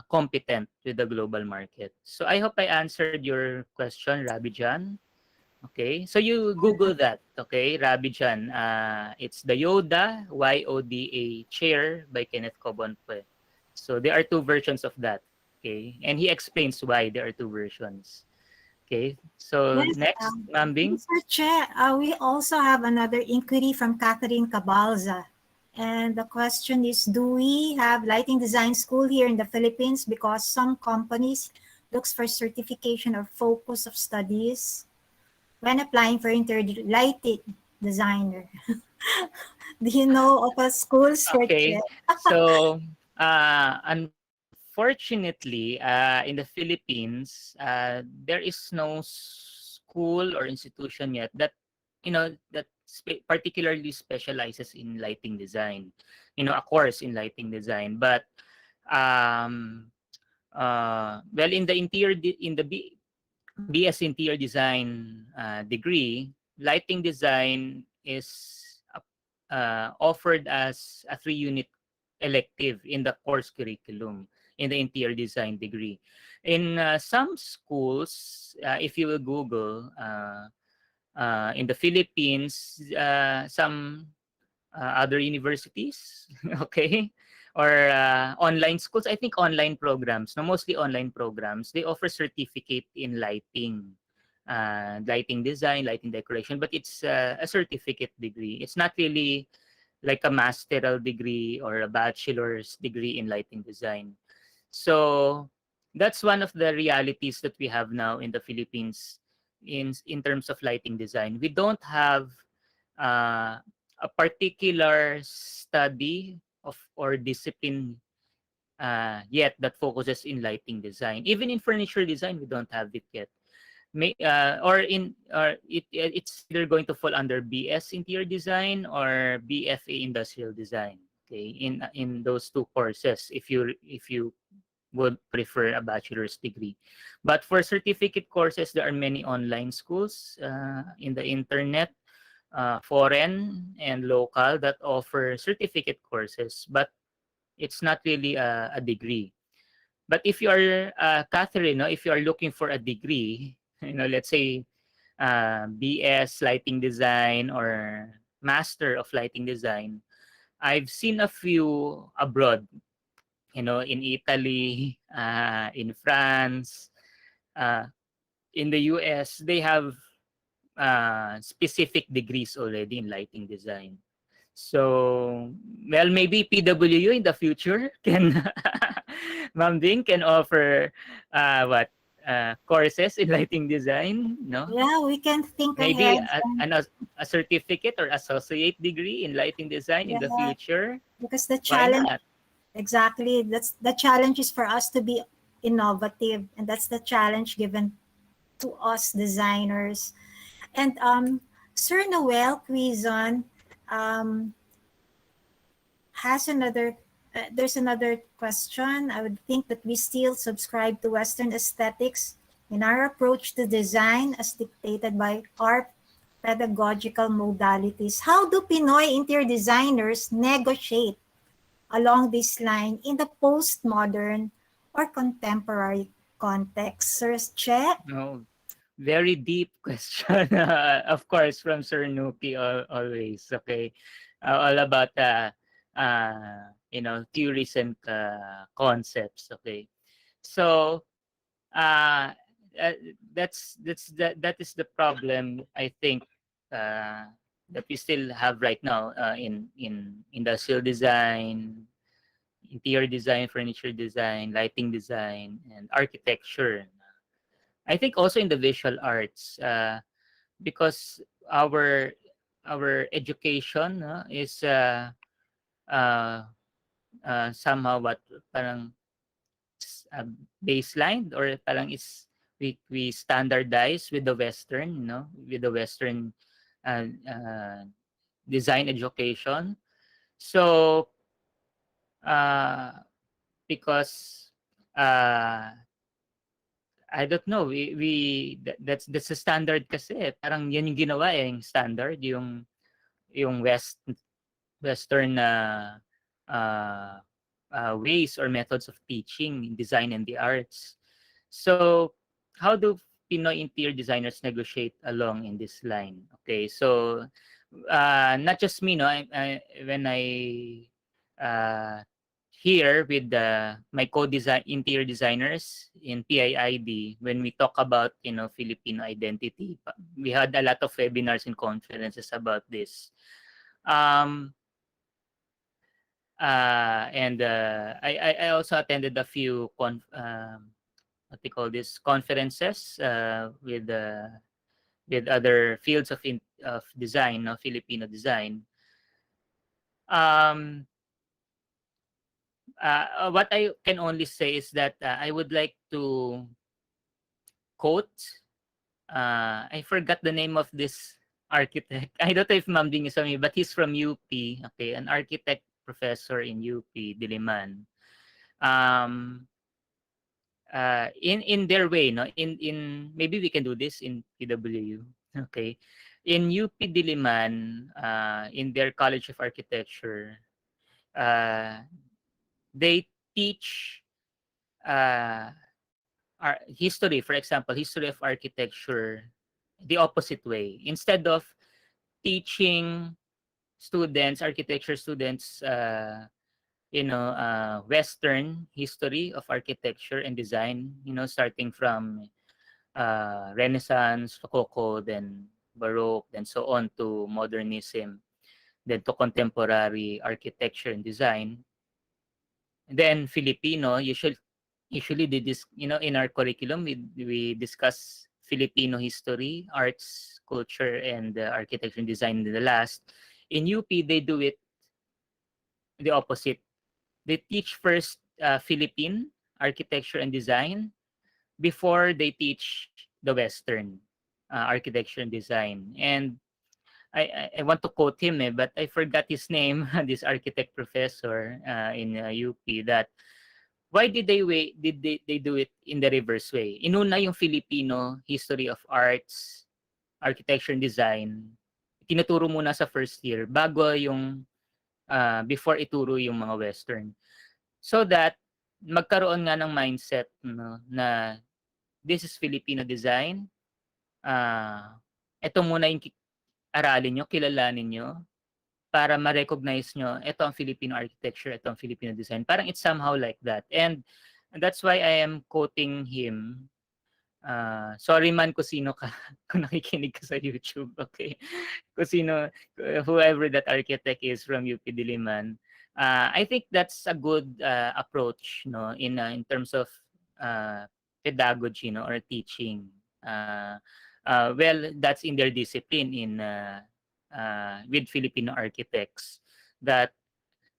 competent with the global market. So I hope I answered your question, Rabijan. Okay, so you Google that. Okay, Rabijan. It's the Yoda Yoda chair by Kenneth Cobonpe. So there are two versions of that. Okay, and he explains why there are two versions. Okay, so Yes, next, Mambing. Mr. Che, we also have another inquiry from Catherine Cabalza. And the question is, do we have lighting design school here in the Philippines? Because some companies looks for certification or focus of studies when applying for interior lighting designer. Do you know of a school, Sir Okay, Che? so unfortunately, in the Philippines, there is no school or institution yet that, you know, that particularly specializes in lighting design. You know, a course in lighting design, but um, well, in the BS Interior Design degree, lighting design is offered as a 3-unit elective in the course curriculum in the interior design degree. In some schools, if you will Google, in the Philippines, some other universities, okay, or online schools. I think online programs, no, mostly online programs. They offer certificate in lighting design, lighting decoration, but it's a certificate degree. It's not really like a masteral degree or a bachelor's degree in lighting design. So that's one of the realities that we have now in the Philippines in terms of lighting design. We don't have uh, a particular study of or discipline yet that focuses in lighting design. Even in furniture design, we don't have it yet. It's either going to fall under BS interior design or BFA industrial design. Okay, in those two courses, if you would prefer a bachelor's degree. But for certificate courses, there are many online schools in the internet, foreign and local, that offer certificate courses, but it's not really a degree. But if you are Catherine, no, if you are looking for a degree, let's say BS lighting design or master of lighting design, I've seen a few abroad, in Italy, in France, uh, in the US. They have specific degrees already in lighting design. So, well, maybe PWU in the future can, Ma'am Ding can offer what courses in lighting design, no? Yeah, we can think Maybe ahead. a certificate or associate degree in lighting design in the Yeah, future. because the Why challenge, not? exactly, that's the challenge is for us to be innovative, and that's the challenge given to us designers. And Sir Noel Quizon um, has another. There's another question. I would think that we still subscribe to Western aesthetics in our approach to design as dictated by our pedagogical modalities. How do Pinoy interior designers negotiate along this line in the postmodern or contemporary context? Sir Che? No, very deep question. Of course, from Sir Nuki always. Okay, all about theories and concepts. Okay, so uh, uh, that is the problem, I think, that we still have right now in industrial design, interior design, furniture design, lighting design, and architecture. I think also in the visual arts, because our our education is uh, somehow what parang uh, baseline, or parang is we standardize with the Western, with the Western uh, uh, design education. So uh, because I don't know, that's the standard kasi. Parang yan yung ginawa yung standard, yung Western uh, ways or methods of teaching in design and the arts. So, how do Pinoy interior designers negotiate along in this line? Okay, so not just me, no. When I uh, here with my co-design interior designers in PIID, when we talk about Filipino identity, we had a lot of webinars and conferences about this. And I also attended a few what they call this conferences with other fields of design, no, Filipino design. Um, what I can only say is that I would like to quote. I forgot the name of this architect. I don't know if Ma'am Ding is from me, but he's from UP. Okay, an architect professor in UP Diliman. In their way, no, in maybe we can do this in PWU. Okay, in UP Diliman, in their College of Architecture, uh, they teach uh, history, for example, history of architecture, the opposite way. Instead of teaching students, architecture students, Western history of architecture and design, starting from Renaissance, Rococo, then Baroque, then so on to modernism, then to contemporary architecture and design. And then Filipino, usually in our curriculum we discuss Filipino history, arts, culture, and architecture and design in the last. In UP, they do it the opposite. They teach first Philippine architecture and design before they teach the Western architecture and design. And I want to quote him, but I forgot his name, this architect professor in UP, that why did they do it in the reverse way? Inuna yung Filipino history of arts, architecture and design. Tinuturo muna sa first year bago yung before ituro yung mga Western. So that magkaroon nga ng mindset, no, na this is Filipino design. Ito muna yung aralin nyo, kilalanin nyo, para ma-recognize nyo, ito ang Filipino architecture, ito ang Filipino design. Parang it's somehow like that. And that's why I am quoting him. Sorry man kung sino ka, kung nakikinig ka sa YouTube, okay? Kung sino, whoever that architect is from UP Diliman. I think that's a good approach, no, in terms of pedagogy, no, or teaching. Well, that's in their discipline with Filipino architects, that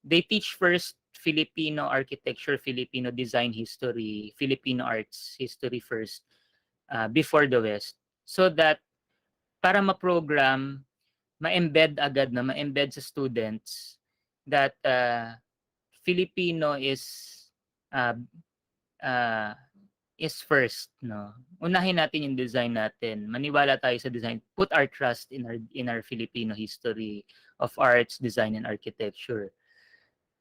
they teach first Filipino architecture, Filipino design history, Filipino arts history first before the West, so that para ma-program, ma-embed agad na, ma-embed sa students that Filipino uh, is first, no. Unahin natin yung design natin. Maniwala tayo sa design. Put our trust in our Filipino history of arts, design, and architecture.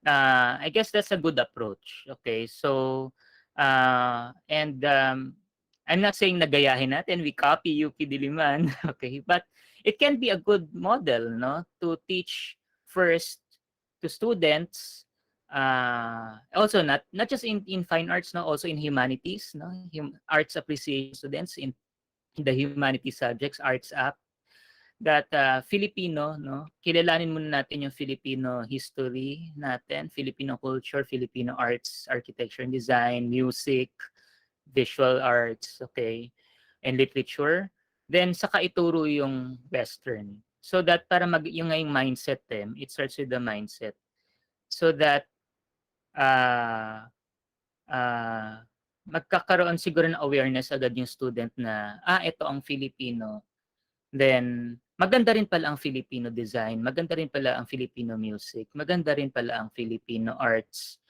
I guess that's a good approach. Okay, so I'm not saying nagayahin natin, we copy UP Diliman, okay, but it can be a good model, no, to teach first to students. Also not just in fine arts, no, also in humanities, no, arts appreciation students in the humanities subjects, arts app, that Filipino, no, kilalanin muna natin yung Filipino history natin, Filipino culture, Filipino arts, architecture and design, music, visual arts, okay, and literature. Then saka ituro yung Western, so that para yung ngayong mindset, it starts with the mindset, so that magkakaroon siguro ng awareness agad yung student na, ito ang Filipino. Then, maganda rin pala ang Filipino design, maganda rin pala ang Filipino music, maganda rin pala ang Filipino arts.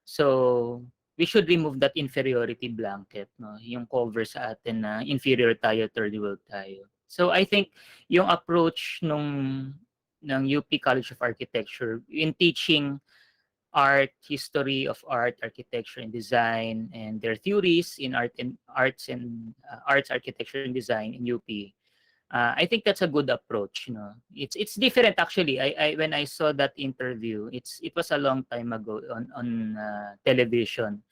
So, we should remove that inferiority blanket, no? Yung cover sa atin na inferior tayo, third world tayo. So, I think yung approach ng UP College of Architecture in teaching art, history of art, architecture and design, and their theories in arts, architecture and design in UP. I think that's a good approach. You know, it's different actually. I when I saw that interview, it was a long time ago on television.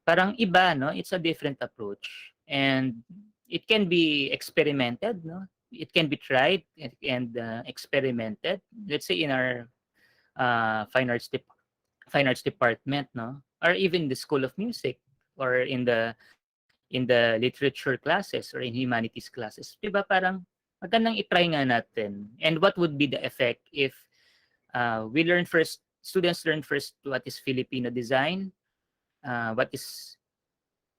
Parang iba, no? It's a different approach, and it can be experimented, no? It can be tried and experimented. Let's say in our fine arts department, no, or even the School of Music, or in the literature classes or in humanities classes. Diba parang magandang i-try nga natin. And what would be the effect if students learn first what is Filipino design, what is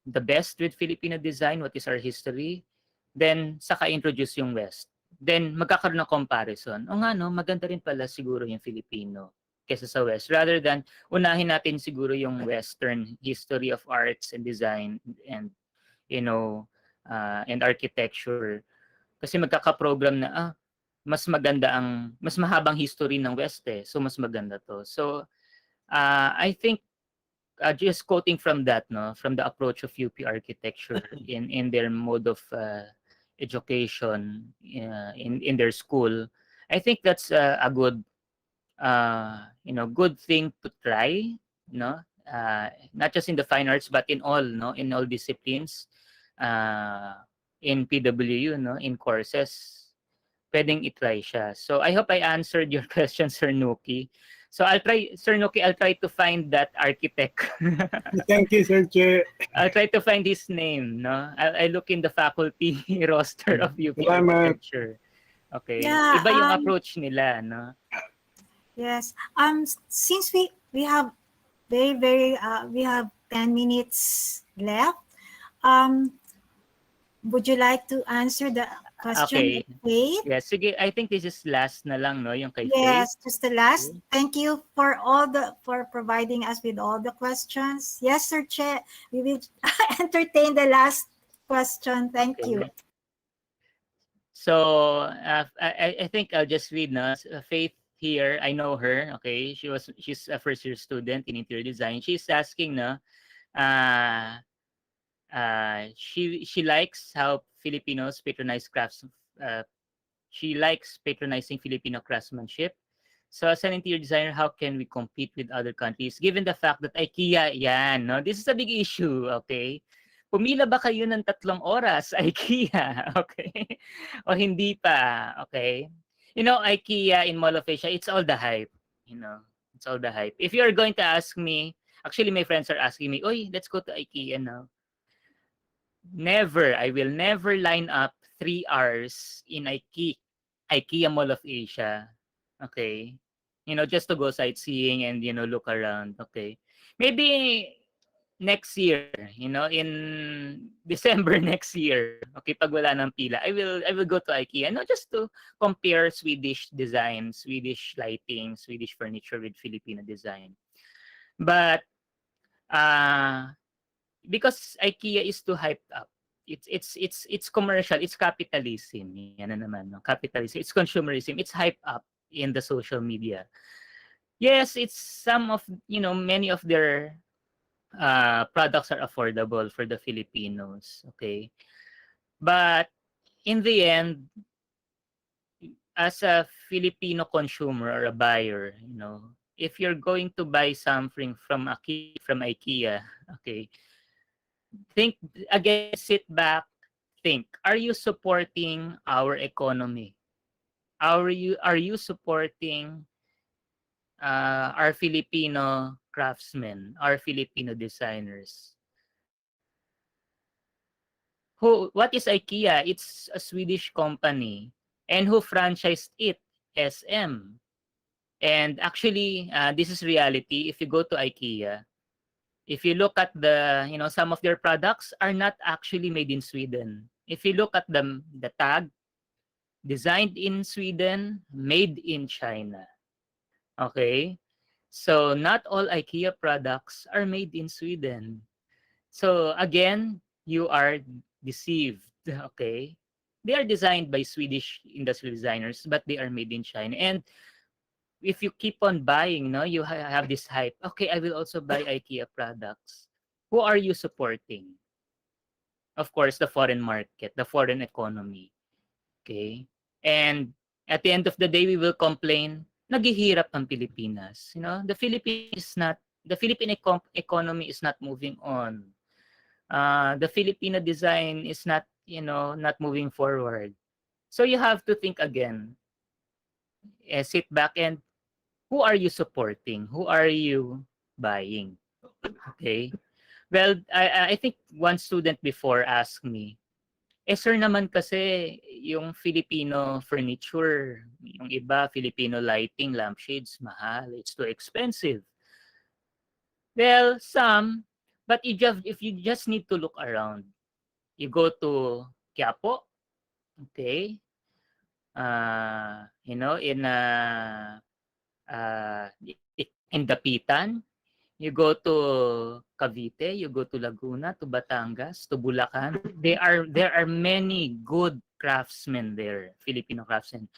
the best with Filipino design, what is our history, then saka introduce yung West. Then magkakaroon ng comparison. O nga no, maganda rin pala siguro yung Filipino kesa sa West, rather than unahin natin siguro yung Western history of arts and design and and architecture, kasi magkaka-program na mas mahabang history ng West, so mas maganda to. So I think just quoting from that, no, from the approach of UP architecture in their mode of education in their school, I think that's a good good thing to try, no, not just in the fine arts but in all, no, in all disciplines, uh, in PWU, no, in courses. Pwedeng i-try siya. So I hope I answered your question, Sir Nuki. So I'll try, Sir Nuki, I'll try to find that architect. Thank you, Sir Che. I'll try to find his name, no? I'll look in the faculty roster of UP Salamat. Architecture. Okay. Yeah, Iba yung approach nila, no? yes. Since we have we have 10 minutes left. Would you like to answer the question Okay. with Faith? Yeah, sige, I think this is last na lang, no, yung kay Yes, Faith. just the last. Okay. Thank you for providing us with all the questions. Yes, Sir Che, we will entertain the last question. Thank you. So I think I'll just read, no, Faith here. I know her. Okay, she's a first year student in interior design. She's asking, no, she likes how Filipinos patronize crafts. She likes patronizing Filipino craftsmanship. So as an interior designer, how can we compete with other countries given the fact that IKEA, yan, no? This is a big issue, okay? Pumila ba kayo ng 3 oras, IKEA, okay? O hindi pa, okay? You know, IKEA in Mall of Asia, it's all the hype, you know? It's all the hype. If you're going to ask me, actually my friends are asking me, oy, let's go to IKEA now. Never, I will never line up 3 hours in IKEA Mall of Asia, okay? You know, just to go sightseeing and, you know, look around, okay? Maybe next year, you know, in December next year, okay, pag wala ng pila, I will go to IKEA, no, just to compare Swedish design, Swedish lighting, Swedish furniture with Filipino design. But because IKEA is too hyped up, it's commercial, it's capitalism. Yan na naman, no? Capitalism, it's consumerism, it's hyped up in the social media. Yes, it's some of, you know, many of their products are affordable for the Filipinos, okay? But in the end, as a Filipino consumer or a buyer, you know, if you're going to buy something from IKEA, okay, think again, sit back, think, are you supporting our economy? Are you supporting our Filipino craftsmen, our Filipino designers? What is IKEA? It's a Swedish company. And who franchised it? SM. And actually, this is reality. If you go to IKEA, if you look at the, you know, some of their products are not actually made in Sweden. If you look at them, the tag, designed in Sweden, made in China. Okay? So not all IKEA products are made in Sweden. So again, you are deceived. Okay? They are designed by Swedish industrial designers, but they are made in China. And if you keep on buying, no, you have this hype. Okay, I will also buy IKEA products. Who are you supporting? Of course, the foreign market, the foreign economy. Okay? And at the end of the day, we will complain, naghihirap ang Pilipinas. You know, the Philippine economy is not moving on. The Filipino design is not, you know, not moving forward. So you have to think again. Sit back and who are you supporting? Who are you buying? Okay. Well, I think one student before asked me, sir naman kasi yung Filipino furniture, yung iba, Filipino lighting, lampshades, mahal. It's too expensive. Well, some, but if you just need to look around, you go to Quiapo, okay? You know, in Dapitan, you go to Cavite, you go to Laguna, to Batangas, to Bulacan. There are many good craftsmen there, Filipino craftsmen.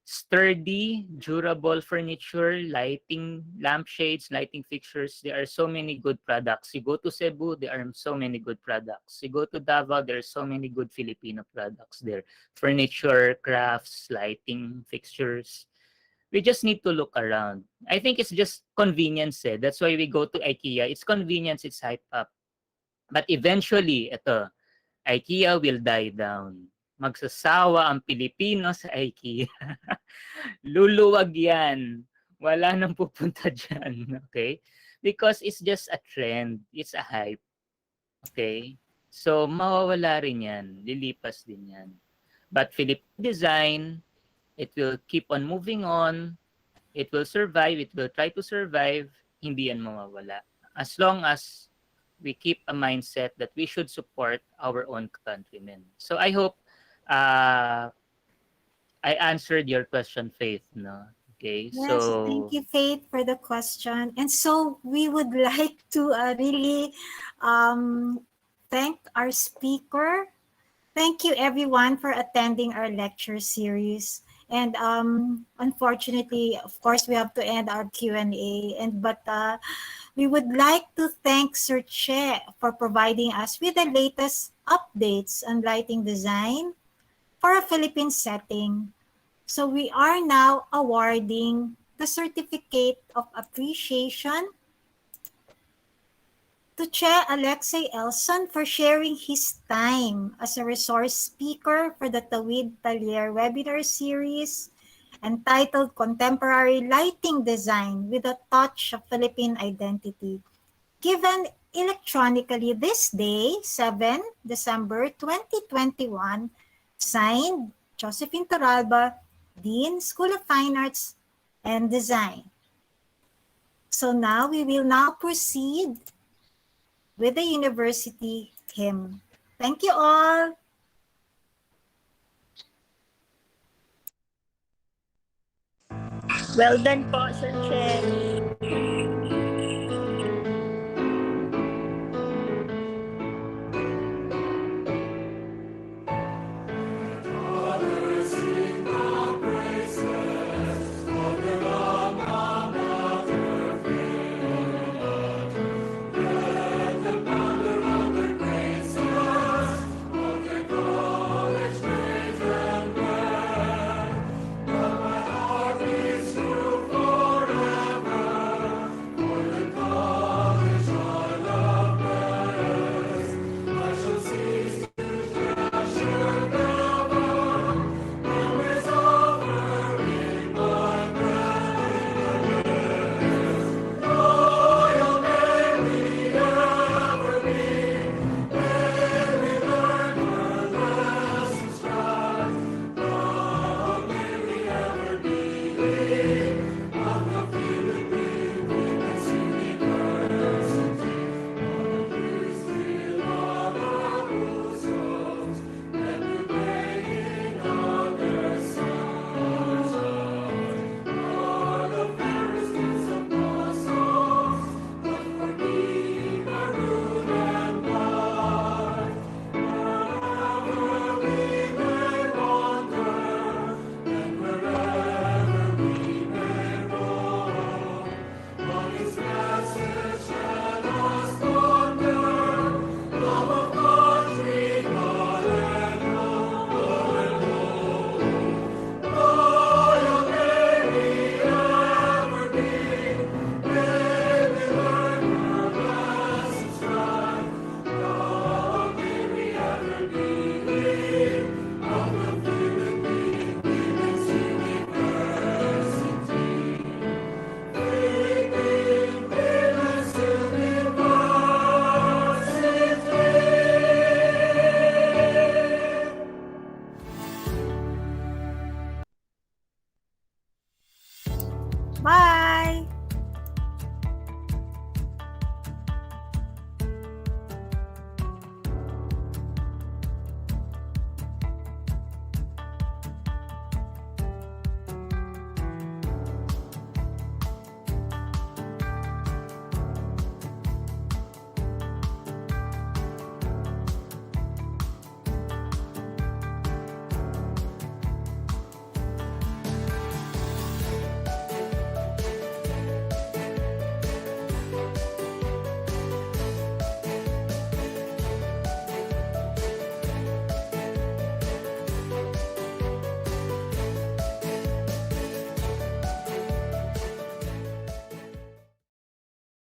sturdy, durable furniture, lighting, lampshades, lighting fixtures. There are so many good products. You go to Cebu, there are so many good products. You go to Davao, there are so many good Filipino products there. Furniture, crafts, lighting, fixtures. We just need to look around. I think it's just convenience. That's why we go to IKEA. It's convenience, it's hype up. But eventually, ito, IKEA will die down. Magsasawa ang Pilipino sa IKEA. Luluwag yan. Wala nang pupunta dyan. Okay? Because it's just a trend. It's a hype. Okay? So, mawawala rin yan. Lilipas din yan. But Filipino design, it will keep on moving on. It will survive. It will try to survive. Hindi yan mawawala. As long as we keep a mindset that we should support our own countrymen. So I hope I answered your question, Faith. No? Okay. Yes, So thank you, Faith, for the question. And so we would like to really thank our speaker. Thank you, everyone, for attending our lecture series. And unfortunately, of course, we have to end our Q&A. But we would like to thank Sir Che for providing us with the latest updates on lighting design for a Philippine setting. So we are now awarding the Certificate of Appreciation to Che Alexei Elson for sharing his time as a resource speaker for the Tawid Talier webinar series entitled Contemporary Lighting Design with a Touch of Philippine Identity, given electronically this day, 7 December 2021, signed Josephine Torralba, Dean, School of Fine Arts and Design. So now we will now proceed with the university hymn. Thank you all. Well done po, Sir Che.